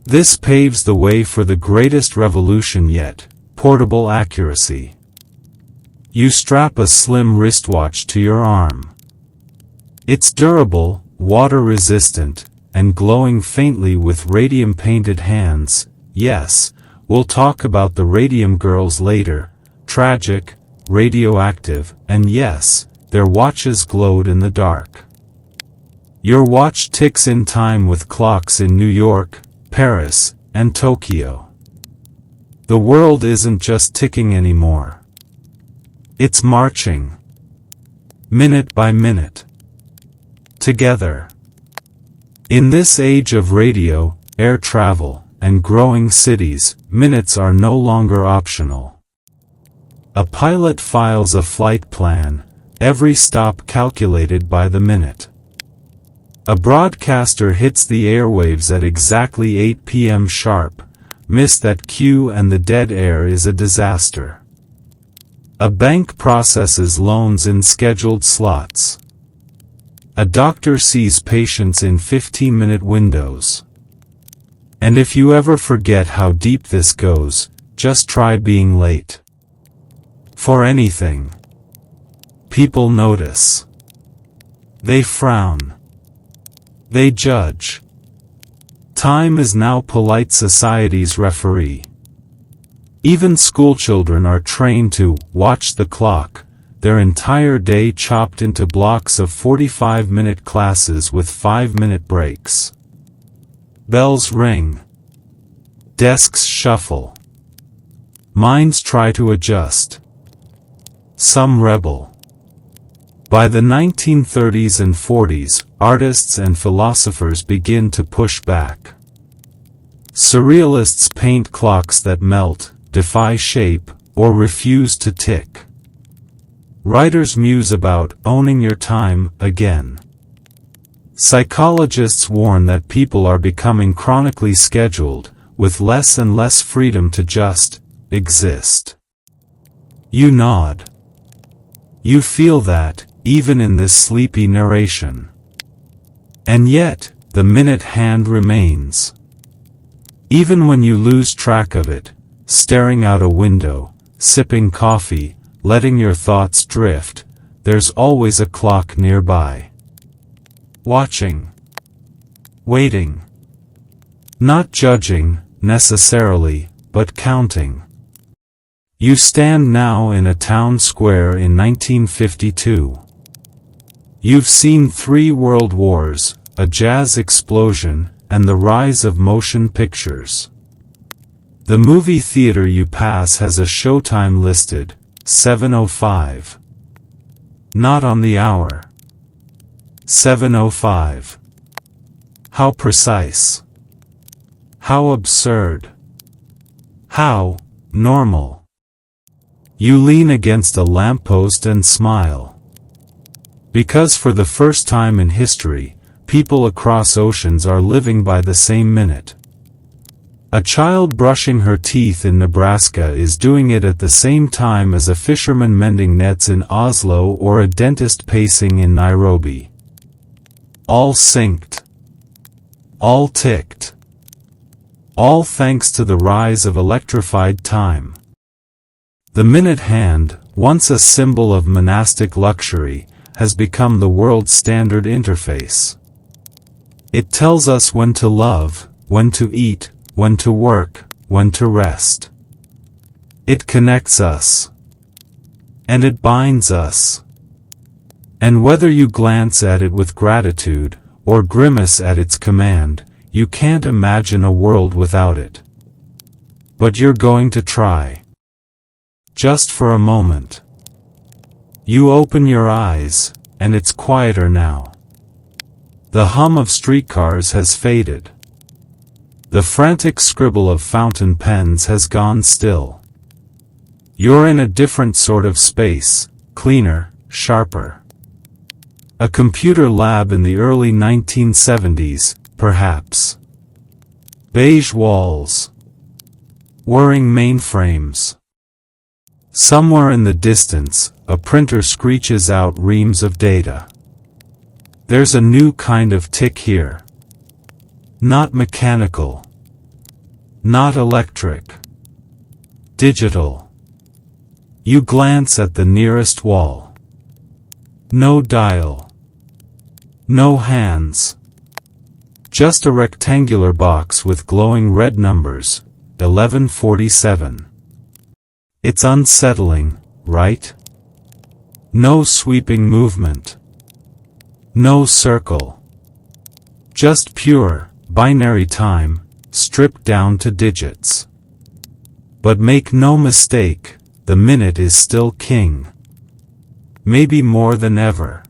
This paves the way for the greatest revolution yet: portable accuracy. You strap a slim wristwatch to your arm. It's durable, water-resistant, and glowing faintly with radium-painted hands. Yes, we'll talk about the radium girls later. Tragic, radioactive, and yes, their watches glowed in the dark. Your watch ticks in time with clocks in New York, Paris, and Tokyo. The world isn't just ticking anymore. It's marching. Minute by minute. Together. In this age of radio, air travel, and growing cities, minutes are no longer optional. A pilot files a flight plan, every stop calculated by the minute. A broadcaster hits the airwaves at exactly 8 p.m. sharp, miss that cue and the dead air is a disaster. A bank processes loans in scheduled slots. A doctor sees patients in 15-minute windows. And if you ever forget how deep this goes, just try being late. For anything. People notice. They frown. They judge. Time is now polite society's referee. Even schoolchildren are trained to watch the clock, their entire day chopped into blocks of 45-minute classes with 5-minute breaks. Bells ring. Desks shuffle. Minds try to adjust. Some rebel. By the 1930s and 40s, artists and philosophers begin to push back. Surrealists paint clocks that melt, defy shape, or refuse to tick. Writers muse about owning your time again. Psychologists warn that people are becoming chronically scheduled, with less and less freedom to just exist. You nod. You feel that, even in this sleepy narration. And yet, the minute hand remains. Even when you lose track of it, staring out a window, sipping coffee, letting your thoughts drift, there's always a clock nearby. Watching. Waiting. Not judging, necessarily, but counting. You stand now in a town square in 1952. You've seen 3 world wars, a jazz explosion, and the rise of motion pictures. The movie theater you pass has a showtime listed, 7:05. Not on the hour. 7:05. How precise. How absurd. How normal. You lean against a lamppost and smile. Because for the first time in history, people across oceans are living by the same minute. A child brushing her teeth in Nebraska is doing it at the same time as a fisherman mending nets in Oslo or a dentist pacing in Nairobi. All synced. All ticked. All thanks to the rise of electrified time. The minute hand, once a symbol of monastic luxury, has become the world's standard interface. It tells us when to love, when to eat, when to work, when to rest. It connects us. And it binds us. And whether you glance at it with gratitude, or grimace at its command, you can't imagine a world without it. But you're going to try. Just for a moment. You open your eyes, and it's quieter now. The hum of streetcars has faded. The frantic scribble of fountain pens has gone still. You're in a different sort of space, cleaner, sharper. A computer lab in the early 1970s, perhaps. Beige walls. Whirring mainframes. Somewhere in the distance, a printer screeches out reams of data. There's a new kind of tick here. Not mechanical. Not electric. Digital. You glance at the nearest wall. No dial. No hands. Just a rectangular box with glowing red numbers, 1147. It's unsettling, right? No sweeping movement. No circle. Just pure, binary time, stripped down to digits. But make no mistake, the minute is still king. Maybe more than ever.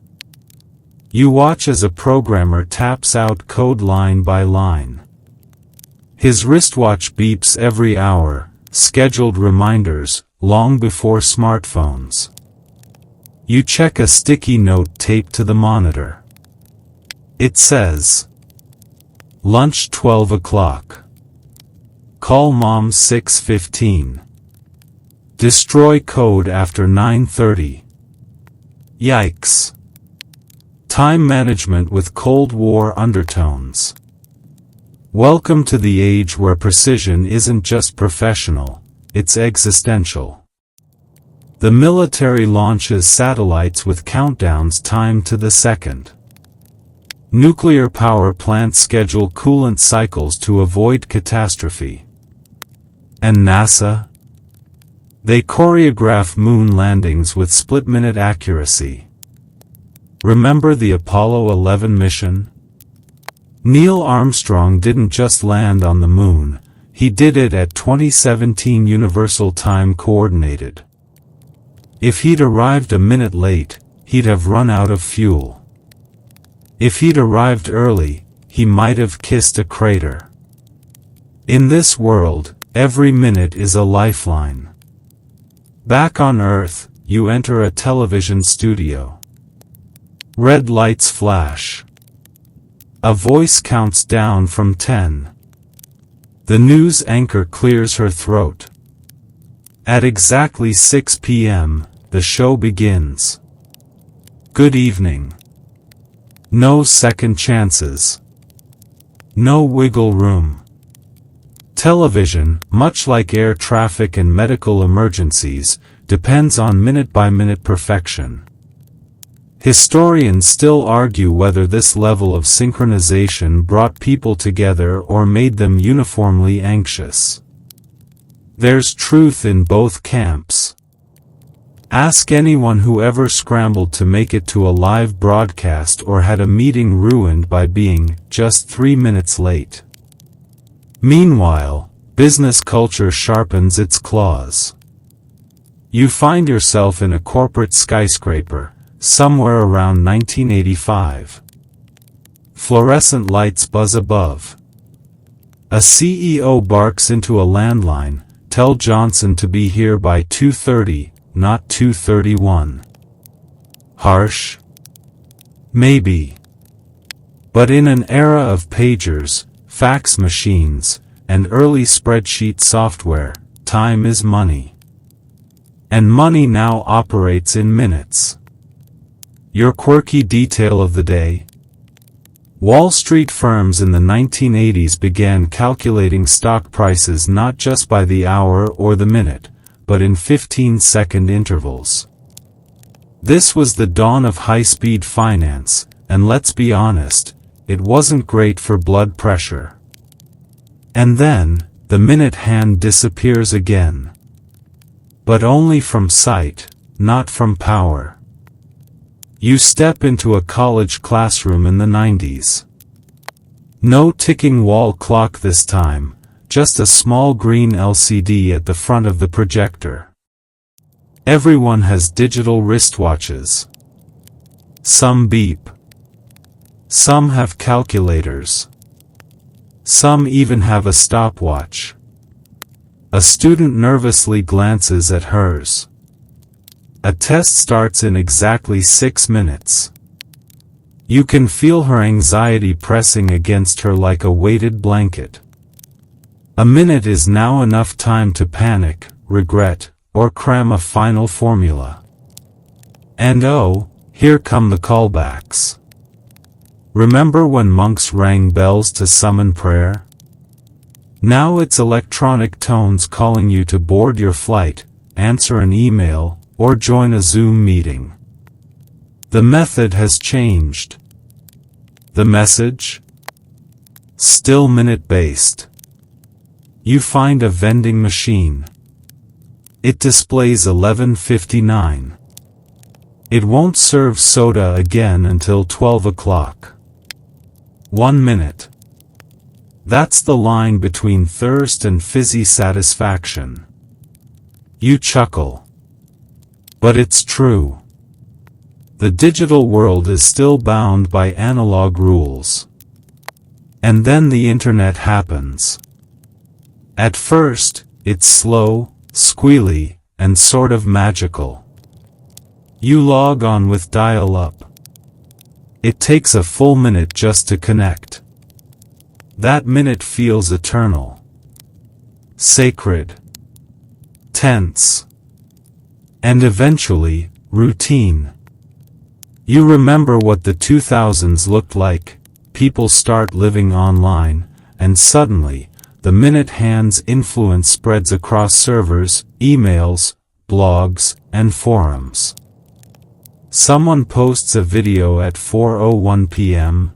You watch as a programmer taps out code line by line. His wristwatch beeps every hour, scheduled reminders, long before smartphones. You check a sticky note taped to the monitor. It says, lunch 12 o'clock. Call mom 6:15. Destroy code after 9:30. Yikes. Time management with Cold War undertones. Welcome to the age where precision isn't just professional, it's existential. The military launches satellites with countdowns timed to the second. Nuclear power plants schedule coolant cycles to avoid catastrophe. And NASA? They choreograph moon landings with split-minute accuracy. Remember the Apollo 11 mission? Neil Armstrong didn't just land on the moon, he did it at 2017 Universal Time Coordinated. If he'd arrived a minute late, he'd have run out of fuel. If he'd arrived early, he might have kissed a crater. In this world, every minute is a lifeline. Back on Earth, you enter a television studio. Red lights flash. A voice counts down from 10. The news anchor clears her throat. At exactly 6 p.m., the show begins. Good evening. No second chances. No wiggle room. Television, much like air traffic and medical emergencies, depends on minute-by-minute perfection. Historians still argue whether this level of synchronization brought people together or made them uniformly anxious. There's truth in both camps. Ask anyone who ever scrambled to make it to a live broadcast or had a meeting ruined by being just 3 minutes late. Meanwhile, business culture sharpens its claws. You find yourself in a corporate skyscraper, somewhere around 1985. Fluorescent lights buzz above. A CEO barks into a landline, tell Johnson to be here by 2:30, not 2:31. Harsh? Maybe. But in an era of pagers, fax machines, and early spreadsheet software, time is money. And money now operates in minutes. Your quirky detail of the day? Wall Street firms in the 1980s began calculating stock prices not just by the hour or the minute, but in 15-second intervals. This was the dawn of high-speed finance, and let's be honest, it wasn't great for blood pressure. And then, the minute hand disappears again. But only from sight, not from power. You step into a college classroom in the 90s. No ticking wall clock this time, just a small green LCD at the front of the projector. Everyone has digital wristwatches. Some beep. Some have calculators. Some even have a stopwatch. A student nervously glances at hers. A test starts in exactly 6 minutes. You can feel her anxiety pressing against her like a weighted blanket. A minute is now enough time to panic, regret, or cram a final formula. And oh, here come the callbacks. Remember when monks rang bells to summon prayer? Now it's electronic tones calling you to board your flight, answer an email, or join a Zoom meeting. The method has changed. The message? Still minute-based. You find a vending machine. It displays 11:59. It won't serve soda again until 12 o'clock. 1 minute. That's the line between thirst and fizzy satisfaction. You chuckle. But it's true. The digital world is still bound by analog rules. And then the internet happens. At first, it's slow, squealy, and sort of magical. You log on with dial-up. It takes a full minute just to connect. That minute feels eternal. Sacred. Tense. And eventually, routine. You remember what the 2000s looked like, people start living online, and suddenly, the minute hand's influence spreads across servers, emails, blogs, and forums. Someone posts a video at 4:01 p.m.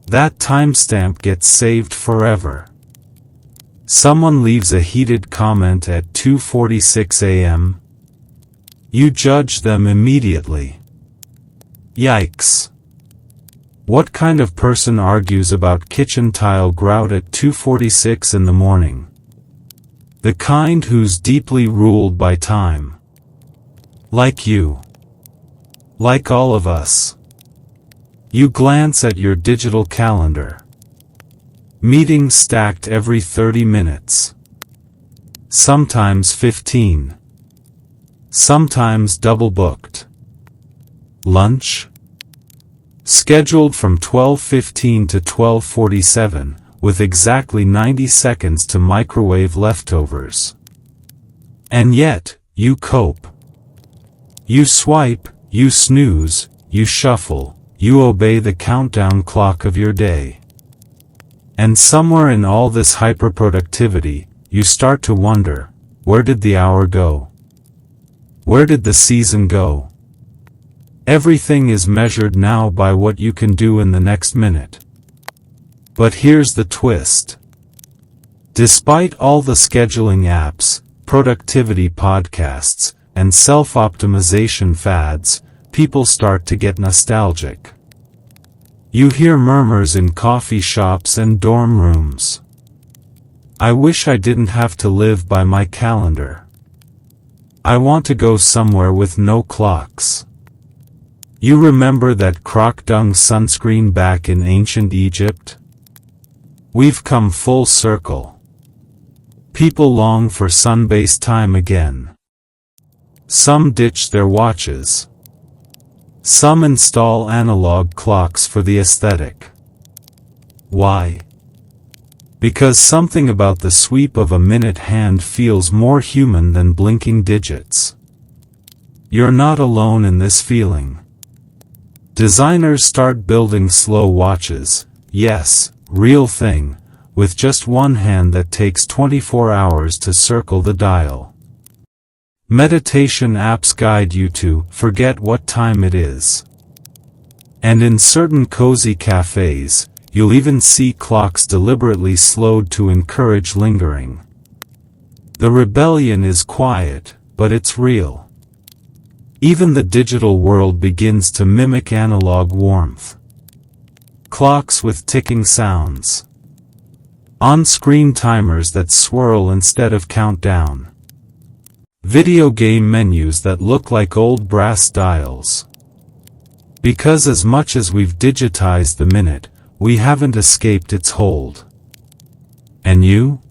That timestamp gets saved forever. Someone leaves a heated comment at 2:46 a.m. You judge them immediately. Yikes. What kind of person argues about kitchen tile grout at 2:46 in the morning? The kind who's deeply ruled by time. Like you. Like all of us. You glance at your digital calendar. Meetings stacked every 30 minutes. Sometimes 15. Sometimes double booked. Lunch? Scheduled from 12:15 to 12:47, with exactly 90 seconds to microwave leftovers. And yet, you cope. You swipe, you snooze, you shuffle, you obey the countdown clock of your day. And somewhere in all this hyperproductivity, you start to wonder, where did the hour go? Where did the season go? Everything is measured now by what you can do in the next minute. But here's the twist. Despite all the scheduling apps, productivity podcasts, and self-optimization fads, people start to get nostalgic. You hear murmurs in coffee shops and dorm rooms. I wish I didn't have to live by my calendar. I want to go somewhere with no clocks. You remember that croc dung sunscreen back in ancient Egypt? We've come full circle. People long for sun-based time again. Some ditch their watches. Some install analog clocks for the aesthetic. Why? Because something about the sweep of a minute hand feels more human than blinking digits. You're not alone in this feeling. Designers start building slow watches, yes, real thing, with just one hand that takes 24 hours to circle the dial. Meditation apps guide you to forget what time it is. And in certain cozy cafes, you'll even see clocks deliberately slowed to encourage lingering. The rebellion is quiet, but it's real. Even the digital world begins to mimic analog warmth. Clocks with ticking sounds. On-screen timers that swirl instead of count down. Video game menus that look like old brass dials. Because as much as we've digitized the minute, we haven't escaped its hold. And you?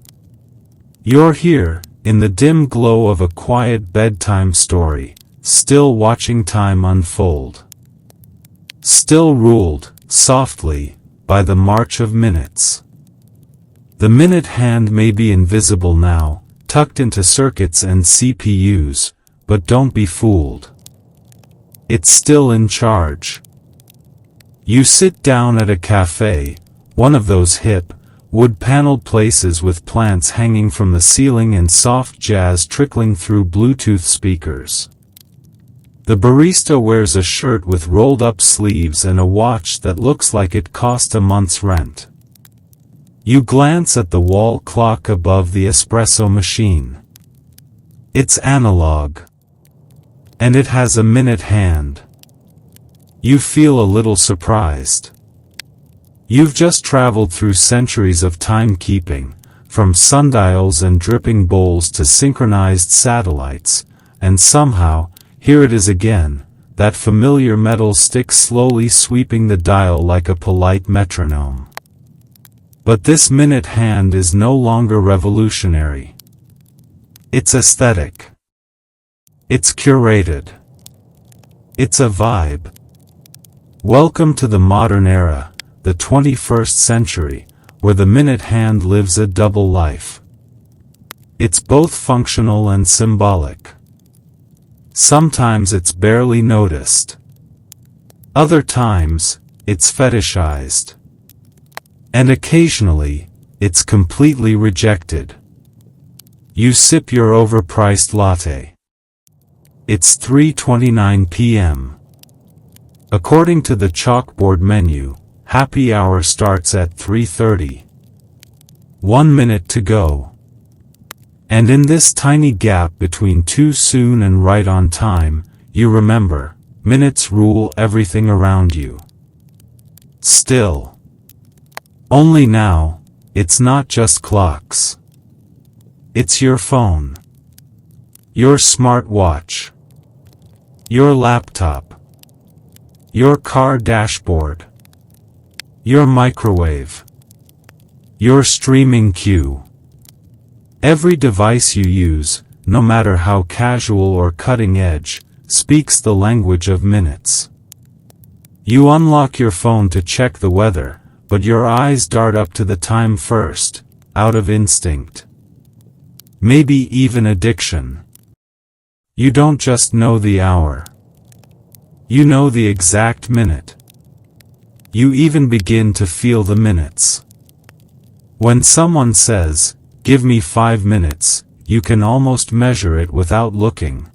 You're here, in the dim glow of a quiet bedtime story, still watching time unfold. Still ruled, softly, by the march of minutes. The minute hand may be invisible now, tucked into circuits and CPUs, but don't be fooled. It's still in charge. You sit down at a cafe, one of those hip, wood-paneled places with plants hanging from the ceiling and soft jazz trickling through Bluetooth speakers. The barista wears a shirt with rolled-up sleeves and a watch that looks like it cost a month's rent. You glance at the wall clock above the espresso machine. It's analog. And it has a minute hand. You feel a little surprised. You've just traveled through centuries of timekeeping, from sundials and dripping bowls to synchronized satellites, and somehow, here it is again, that familiar metal stick slowly sweeping the dial like a polite metronome. But this minute hand is no longer revolutionary. It's aesthetic. It's curated. It's a vibe. Welcome to the modern era, the 21st century, where the minute hand lives a double life. It's both functional and symbolic. Sometimes it's barely noticed. Other times, it's fetishized. And occasionally, it's completely rejected. You sip your overpriced latte. It's 3:29 p.m. According to the chalkboard menu, happy hour starts at 3:30. 1 minute to go. And in this tiny gap between too soon and right on time, you remember, minutes rule everything around you. Still. Only now, it's not just clocks. It's your phone. Your smartwatch. Your laptop. Your car dashboard. Your microwave. Your streaming queue. Every device you use, no matter how casual or cutting edge, speaks the language of minutes. You unlock your phone to check the weather, but your eyes dart up to the time first, out of instinct. Maybe even addiction. You don't just know the hour. You know the exact minute. You even begin to feel the minutes. When someone says, "Give me 5 minutes," you can almost measure it without looking.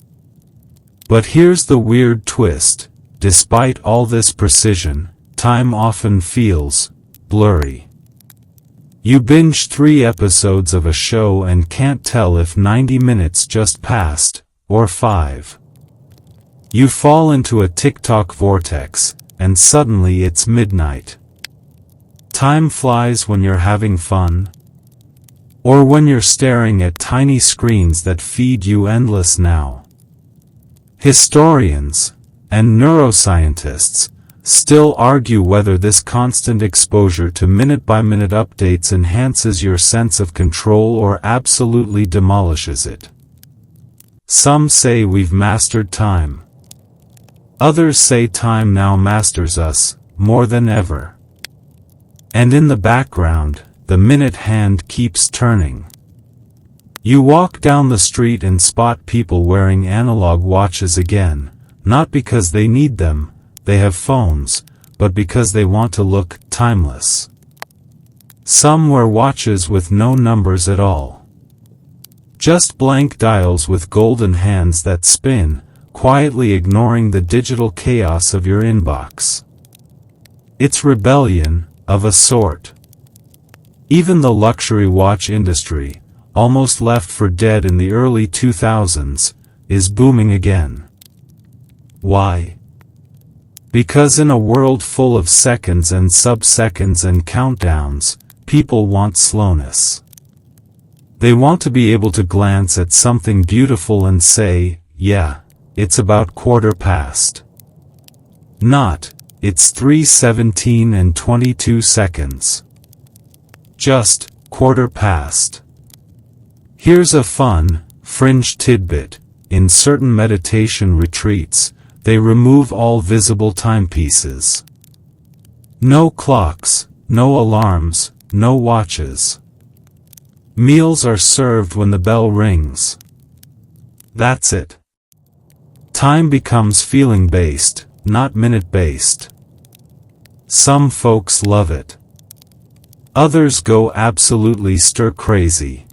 But here's the weird twist: despite all this precision, time often feels blurry. You binge 3 episodes of a show and can't tell if 90 minutes just passed, or 5. You fall into a TikTok vortex, and suddenly it's midnight. Time flies when you're having fun, or when you're staring at tiny screens that feed you endless now. Historians, and neuroscientists, still argue whether this constant exposure to minute-by-minute updates enhances your sense of control or absolutely demolishes it. Some say we've mastered time. Others say time now masters us, more than ever. And in the background, the minute hand keeps turning. You walk down the street and spot people wearing analog watches again, not because they need them, they have phones, but because they want to look timeless. Some wear watches with no numbers at all. Just blank dials with golden hands that spin, quietly ignoring the digital chaos of your inbox. It's rebellion, of a sort. Even the luxury watch industry, almost left for dead in the early 2000s, is booming again. Why? Because in a world full of seconds and sub-seconds and countdowns, people want slowness. They want to be able to glance at something beautiful and say, "Yeah, it's about 1/4 past." Not, "It's 3:17 and 22 seconds. Just, 1/4 past. Here's a fun, fringe tidbit: in certain meditation retreats, they remove all visible timepieces. No clocks, no alarms, no watches. Meals are served when the bell rings. That's it. Time becomes feeling-based, not minute-based. Some folks love it. Others go absolutely stir-crazy.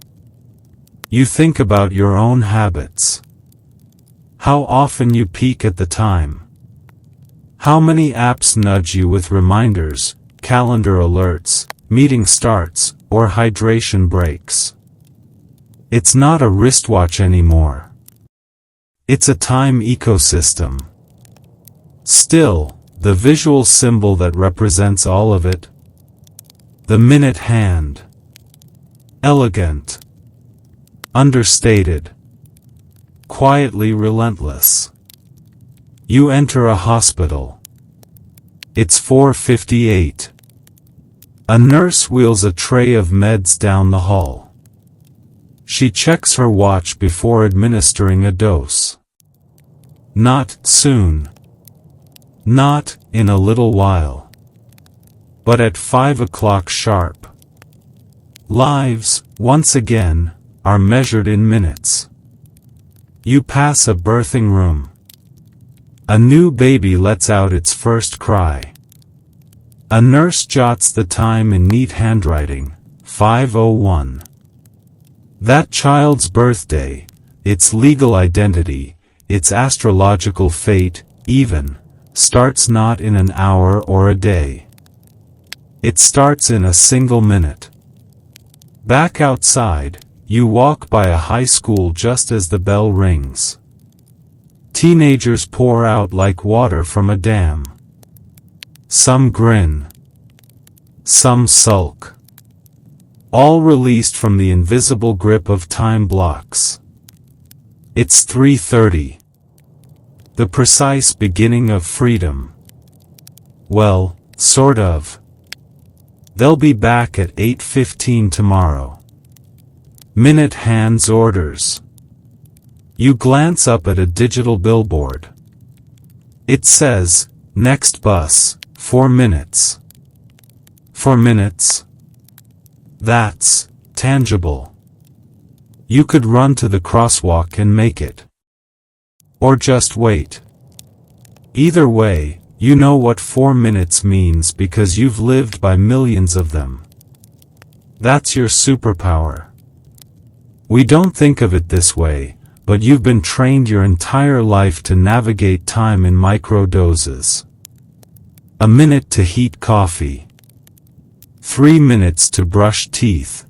You think about your own habits. How often you peek at the time. How many apps nudge you with reminders, calendar alerts, meeting starts, or hydration breaks. It's not a wristwatch anymore. It's a time ecosystem. Still, the visual symbol that represents all of it? The minute hand. Elegant. Understated. Quietly relentless. You enter a hospital. It's 4:58. A nurse wheels a tray of meds down the hall. She checks her watch before administering a dose. Not soon. Not in a little while. But at 5 o'clock sharp. Lives, once again, are measured in minutes. You pass a birthing room. A new baby lets out its first cry. A nurse jots the time in neat handwriting, 5:01. That child's birthday, its legal identity, its astrological fate, even, starts not in an hour or a day. It starts in a single minute. Back outside, you walk by a high school just as the bell rings. Teenagers pour out like water from a dam. Some grin. Some sulk. All released from the invisible grip of time blocks. It's 3:30. The precise beginning of freedom. Well, sort of. They'll be back at 8:15 tomorrow. Minute hands orders. You glance up at a digital billboard. It says, next bus, 4 minutes. 4 minutes? That's tangible. You could run to the crosswalk and make it. Or just wait. Either way, you know what 4 minutes means because you've lived by millions of them. That's your superpower. We don't think of it this way, but you've been trained your entire life to navigate time in micro-doses. A minute to heat coffee. 3 minutes to brush teeth.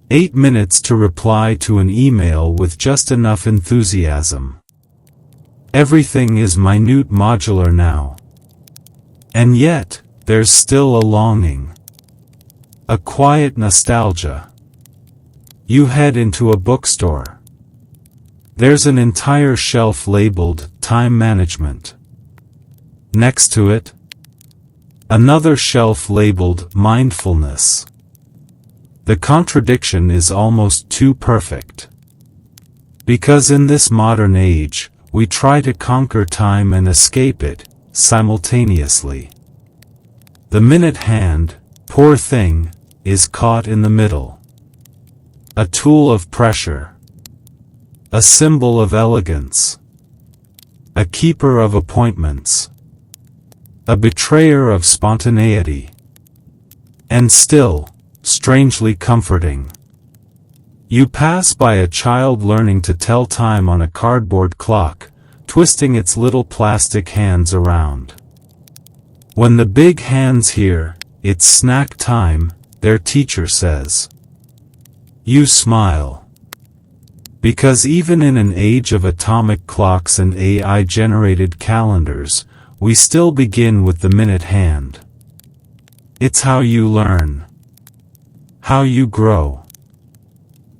8 minutes to reply to an email with just enough enthusiasm. Everything is minute modular now. And yet, there's still a longing. A quiet nostalgia. You head into a bookstore. There's an entire shelf labeled Time Management. Next to it, another shelf labeled Mindfulness. The contradiction is almost too perfect. Because in this modern age, we try to conquer time and escape it, simultaneously. The minute hand, poor thing, is caught in the middle. A tool of pressure. A symbol of elegance. A keeper of appointments. A betrayer of spontaneity. And still, strangely comforting. You pass by a child learning to tell time on a cardboard clock, twisting its little plastic hands around. When the big hands hear, it's snack time, their teacher says. You smile. Because even in an age of atomic clocks and AI-generated calendars, we still begin with the minute hand. It's how you learn. How you grow.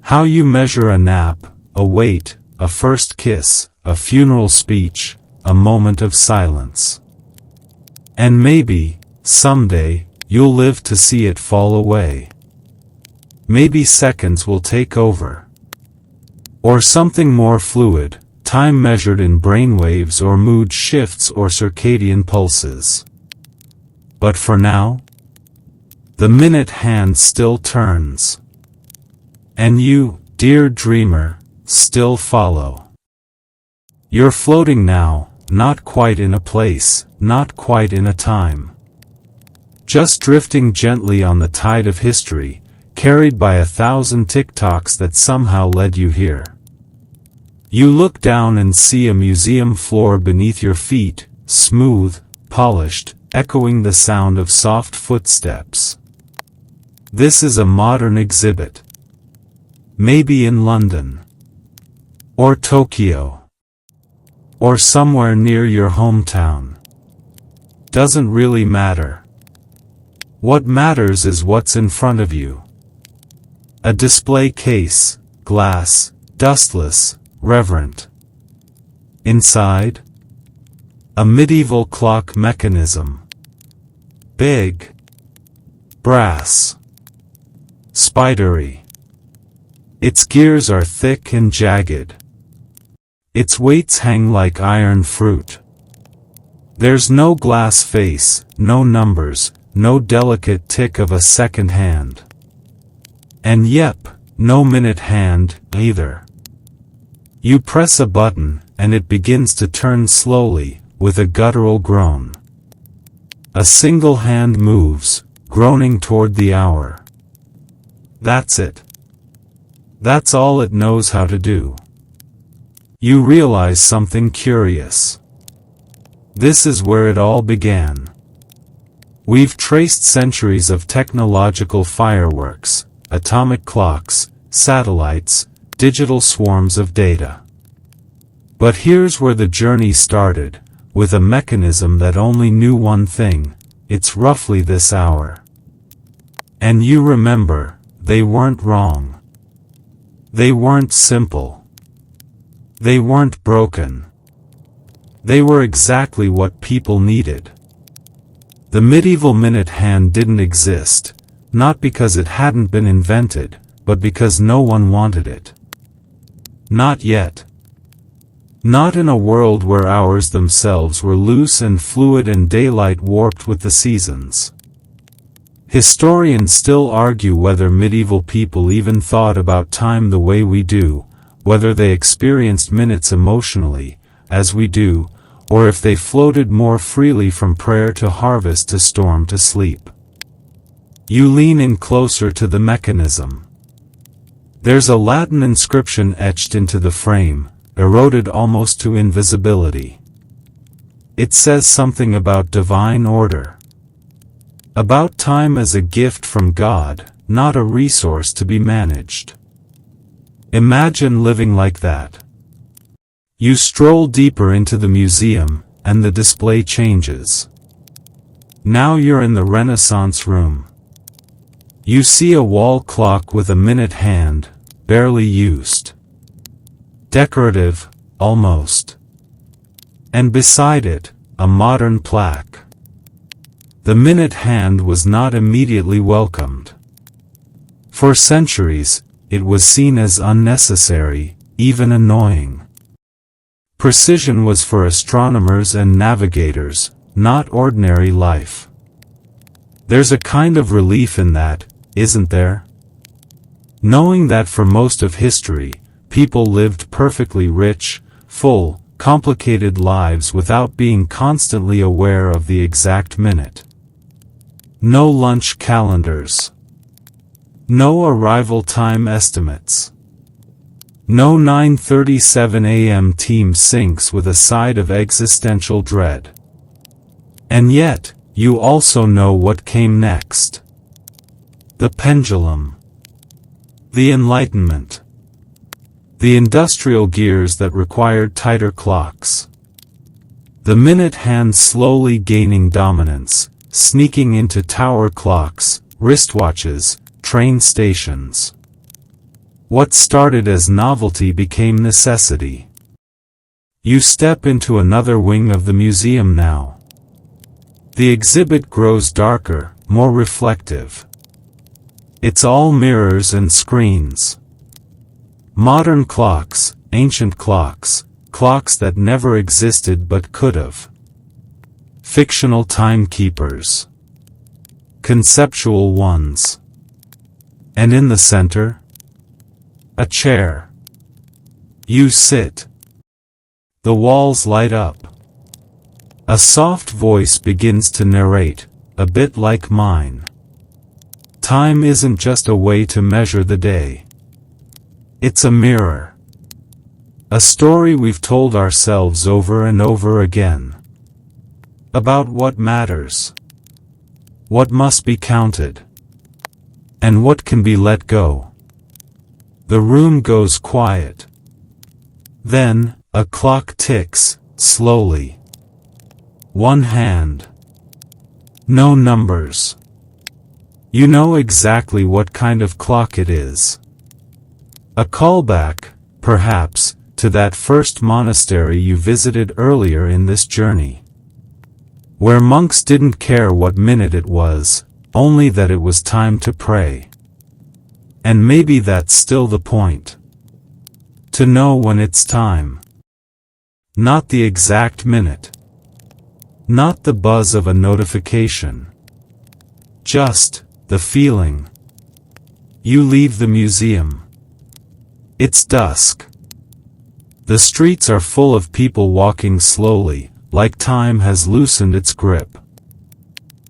How you measure a nap, a wait, a first kiss, a funeral speech, a moment of silence. And maybe, someday, you'll live to see it fall away. Maybe seconds will take over. Or something more fluid, time measured in brainwaves or mood shifts or circadian pulses. But for now, the minute hand still turns. And you, dear dreamer, still follow. You're floating now, not quite in a place, not quite in a time. Just drifting gently on the tide of history, carried by 1,000 tick-tocks that somehow led you here. You look down and see a museum floor beneath your feet, smooth, polished, echoing the sound of soft footsteps. This is a modern exhibit. Maybe in London. Or Tokyo. Or somewhere near your hometown. Doesn't really matter. What matters is what's in front of you. A display case, glass, dustless, reverent. Inside? A medieval clock mechanism. Big. brass. Spidery. Its gears are thick and jagged. Its weights hang like iron fruit. There's no glass face, no numbers, no delicate tick of a second hand. And yep, no minute hand, either. You press a button, and it begins to turn slowly, with a guttural groan. A single hand moves, groaning toward the hour. That's it. That's all it knows how to do. You realize something curious. This is where it all began. We've traced centuries of technological fireworks, atomic clocks, satellites, digital swarms of data. But here's where the journey started, with a mechanism that only knew one thing: it's roughly this hour. And you remember, they weren't wrong. They weren't simple. They weren't broken. They were exactly what people needed. The medieval minute hand didn't exist, not because it hadn't been invented, but because no one wanted it. Not yet. Not in a world where hours themselves were loose and fluid and daylight warped with the seasons. Historians still argue whether medieval people even thought about time the way we do, whether they experienced minutes emotionally, as we do, or if they floated more freely from prayer to harvest to storm to sleep. You lean in closer to the mechanism. There's a Latin inscription etched into the frame, eroded almost to invisibility. It says something about divine order. About time as a gift from God, not a resource to be managed. Imagine living like that. You stroll deeper into the museum, and the display changes. Now you're in the Renaissance room. You see a wall clock with a minute hand, barely used. Decorative, almost. And beside it, a modern plaque. The minute hand was not immediately welcomed. For centuries, it was seen as unnecessary, even annoying. Precision was for astronomers and navigators, not ordinary life. There's a kind of relief in that, isn't there? Knowing that for most of history, people lived perfectly rich, full, complicated lives without being constantly aware of the exact minute. No lunch calendars. No arrival time estimates. No 9:37 a.m. team syncs with a side of existential dread. And yet, you also know what came next. The pendulum. The Enlightenment. The industrial gears that required tighter clocks. The minute hand slowly gaining dominance, sneaking into tower clocks, wristwatches, train stations. What started as novelty became necessity. You step into another wing of the museum now. The exhibit grows darker, more reflective. It's all mirrors and screens. Modern clocks, ancient clocks, clocks that never existed but could have. Fictional timekeepers. Conceptual ones. And in the center? A chair. You sit. The walls light up. A soft voice begins to narrate, a bit like mine. Time isn't just a way to measure the day. It's a mirror. A story we've told ourselves over and over again. About what matters. What must be counted. And what can be let go. The room goes quiet. Then, a clock ticks, slowly. One hand. No numbers. You know exactly what kind of clock it is. A callback, perhaps, to that first monastery you visited earlier in this journey. Where monks didn't care what minute it was, only that it was time to pray. And maybe that's still the point. To know when it's time. Not the exact minute. Not the buzz of a notification. Just the feeling. You leave the museum. It's dusk. The streets are full of people walking slowly, like time has loosened its grip.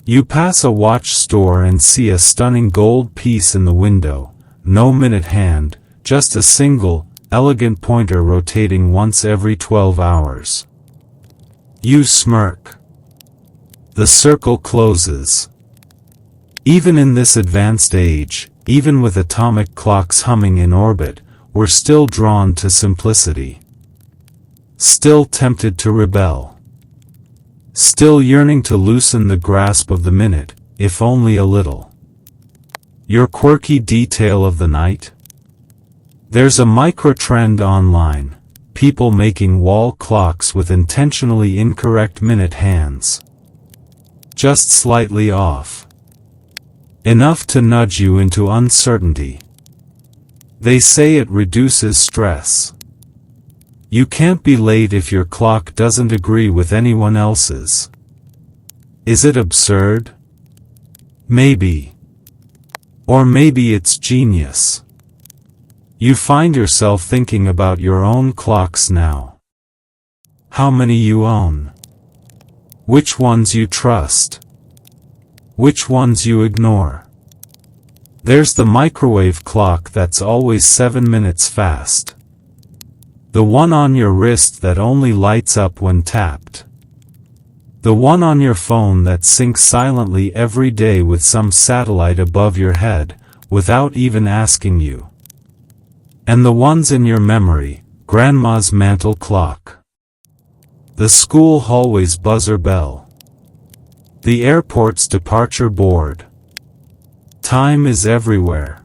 You pass a watch store and see a stunning gold piece in the window, no minute hand, just a single, elegant pointer rotating once every 12 hours. You smirk. The circle closes. Even in this advanced age, even with atomic clocks humming in orbit, we're still drawn to simplicity. Still tempted to rebel. Still yearning to loosen the grasp of the minute, if only a little. Your quirky detail of the night? There's a micro-trend online, people making wall clocks with intentionally incorrect minute hands. Just slightly off. Enough to nudge you into uncertainty. They say it reduces stress. You can't be late if your clock doesn't agree with anyone else's. Is it absurd? Maybe. Or maybe it's genius. You find yourself thinking about your own clocks now. How many you own? Which ones you trust? Which ones you ignore? There's the microwave clock that's always 7 minutes fast. The one on your wrist that only lights up when tapped. The one on your phone that syncs silently every day with some satellite above your head, without even asking you. And the ones in your memory, grandma's mantle clock. The school hallway's buzzer bell. The airport's departure board. Time is everywhere.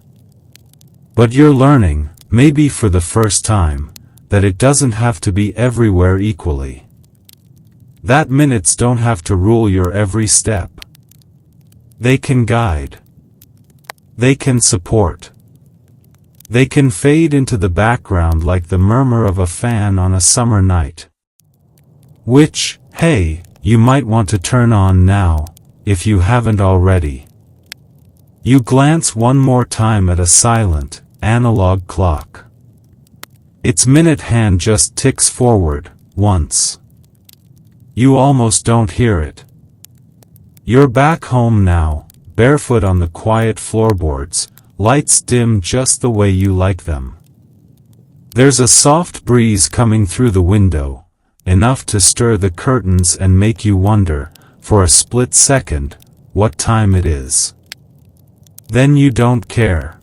But you're learning, maybe for the first time, that it doesn't have to be everywhere equally. That minutes don't have to rule your every step. They can guide. They can support. They can fade into the background like the murmur of a fan on a summer night. Which, hey, you might want to turn on now, if you haven't already. You glance one more time at a silent, analog clock. Its minute hand just ticks forward, once. You almost don't hear it. You're back home now, barefoot on the quiet floorboards, lights dim just the way you like them. There's a soft breeze coming through the window, enough to stir the curtains and make you wonder, for a split second, what time it is. Then you don't care.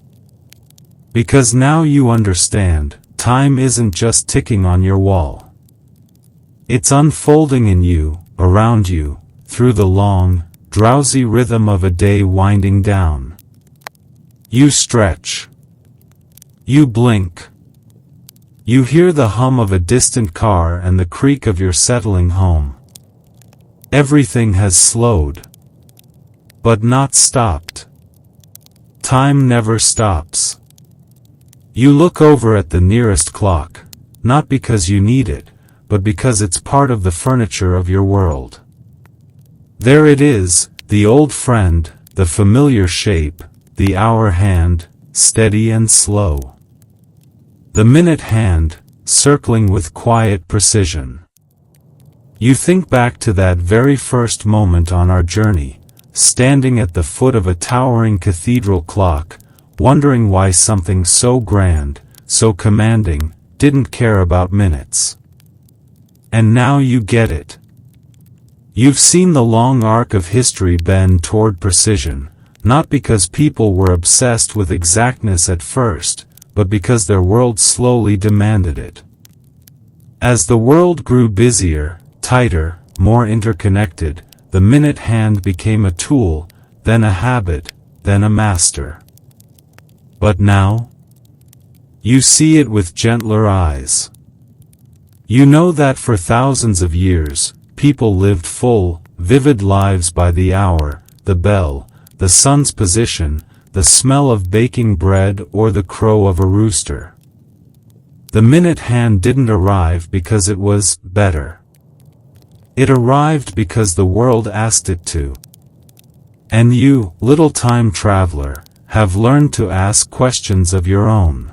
Because now you understand, time isn't just ticking on your wall. It's unfolding in you, around you, through the long, drowsy rhythm of a day winding down. You stretch. You blink. You hear the hum of a distant car and the creak of your settling home. Everything has slowed. But not stopped. Time never stops. You look over at the nearest clock, not because you need it, but because it's part of the furniture of your world. There it is, the old friend, the familiar shape, the hour hand, steady and slow. The minute hand, circling with quiet precision. You think back to that very first moment on our journey, standing at the foot of a towering cathedral clock, wondering why something so grand, so commanding, didn't care about minutes. And now you get it. You've seen the long arc of history bend toward precision, not because people were obsessed with exactness at first, but because their world slowly demanded it. As the world grew busier, tighter, more interconnected, the minute hand became a tool, then a habit, then a master. But now? You see it with gentler eyes. You know that for thousands of years, people lived full, vivid lives by the hour, the bell, the sun's position, the smell of baking bread, or the crow of a rooster. The minute hand didn't arrive because it was better. It arrived because the world asked it to. And you, little time traveler, have learned to ask questions of your own.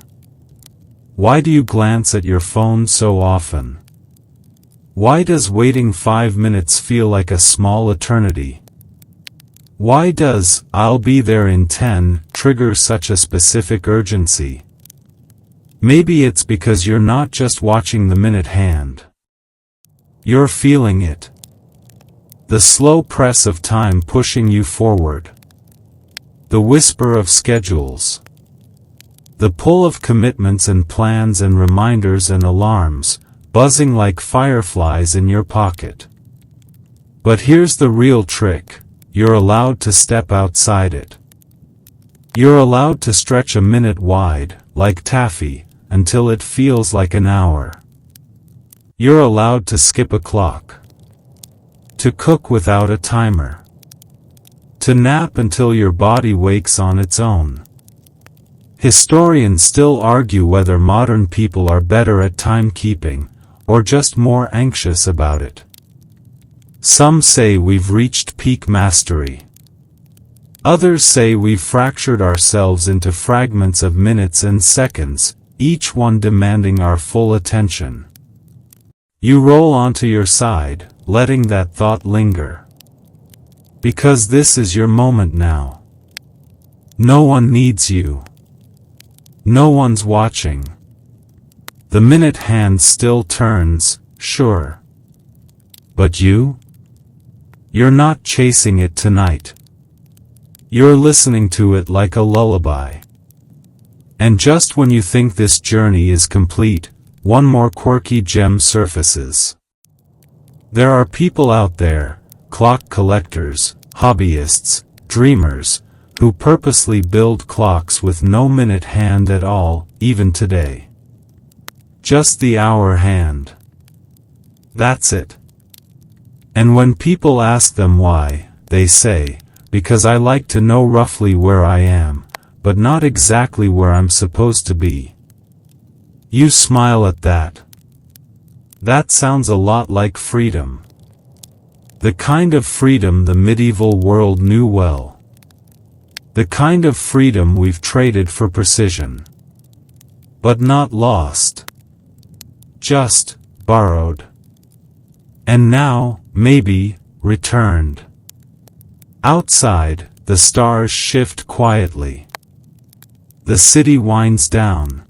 Why do you glance at your phone so often? Why does waiting 5 minutes feel like a small eternity? Why does "I'll be there in 10" trigger such a specific urgency? Maybe it's because you're not just watching the minute hand. You're feeling it. The slow press of time pushing you forward. The whisper of schedules. The pull of commitments and plans and reminders and alarms, buzzing like fireflies in your pocket. But here's the real trick: you're allowed to step outside it. You're allowed to stretch a minute wide, like taffy, until it feels like an hour. You're allowed to skip a clock. To cook without a timer. To nap until your body wakes on its own. Historians still argue whether modern people are better at timekeeping, or just more anxious about it. Some say we've reached peak mastery. Others say we've fractured ourselves into fragments of minutes and seconds, each one demanding our full attention. You roll onto your side, letting that thought linger. Because this is your moment now. No one needs you. No one's watching. The minute hand still turns, sure. But you? You're not chasing it tonight. You're listening to it like a lullaby. And just when you think this journey is complete, one more quirky gem surfaces. There are people out there, clock collectors, hobbyists, dreamers, who purposely build clocks with no minute hand at all, even today. Just the hour hand. That's it. And when people ask them why, they say, because I like to know roughly where I am, but not exactly where I'm supposed to be. You smile at that. That sounds a lot like freedom. The kind of freedom the medieval world knew well. The kind of freedom we've traded for precision. But not lost. Just borrowed. And now, maybe, returned. Outside, the stars shift quietly. The city winds down.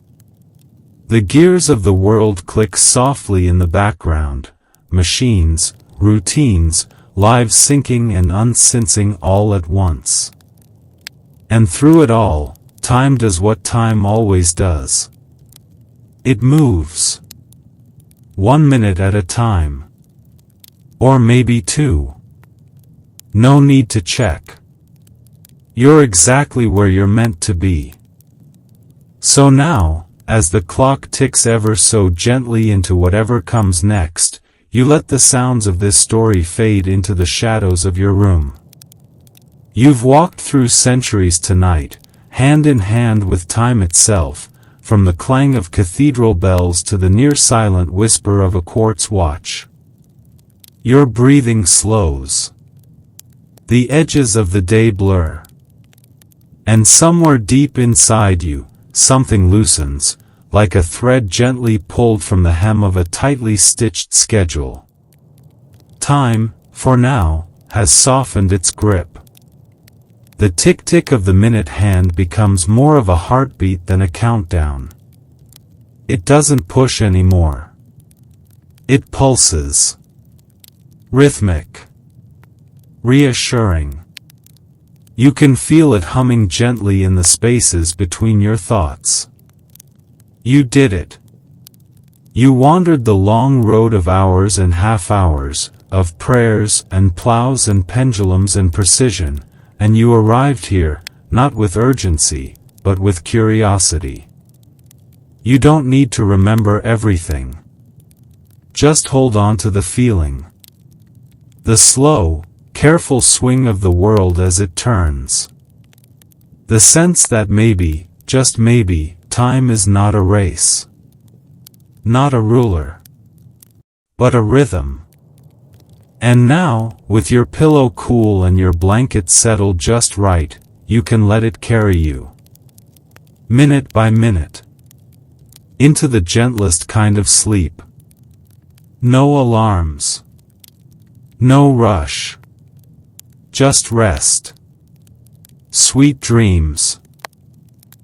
The gears of the world click softly in the background, machines, routines, lives syncing and unsensing all at once. And through it all, time does what time always does. It moves. 1 minute at a time. Or maybe 2. No need to check. You're exactly where you're meant to be. So now, as the clock ticks ever so gently into whatever comes next, you let the sounds of this story fade into the shadows of your room. You've walked through centuries tonight, hand in hand with time itself, from the clang of cathedral bells to the near-silent whisper of a quartz watch. Your breathing slows. The edges of the day blur. And somewhere deep inside you, something loosens, like a thread gently pulled from the hem of a tightly stitched schedule. Time, for now, has softened its grip. The tick-tick of the minute hand becomes more of a heartbeat than a countdown. It doesn't push anymore. It pulses. Rhythmic. Reassuring. You can feel it humming gently in the spaces between your thoughts. You did it. You wandered the long road of hours and half-hours, of prayers and plows and pendulums and precision, and you arrived here, not with urgency, but with curiosity. You don't need to remember everything. Just hold on to the feeling. The slow, careful swing of the world as it turns. The sense that maybe, just maybe, time is not a race. Not a ruler. But a rhythm. And now, with your pillow cool and your blanket settled just right, you can let it carry you. Minute by minute. Into the gentlest kind of sleep. No alarms. No rush. Just rest. Sweet dreams.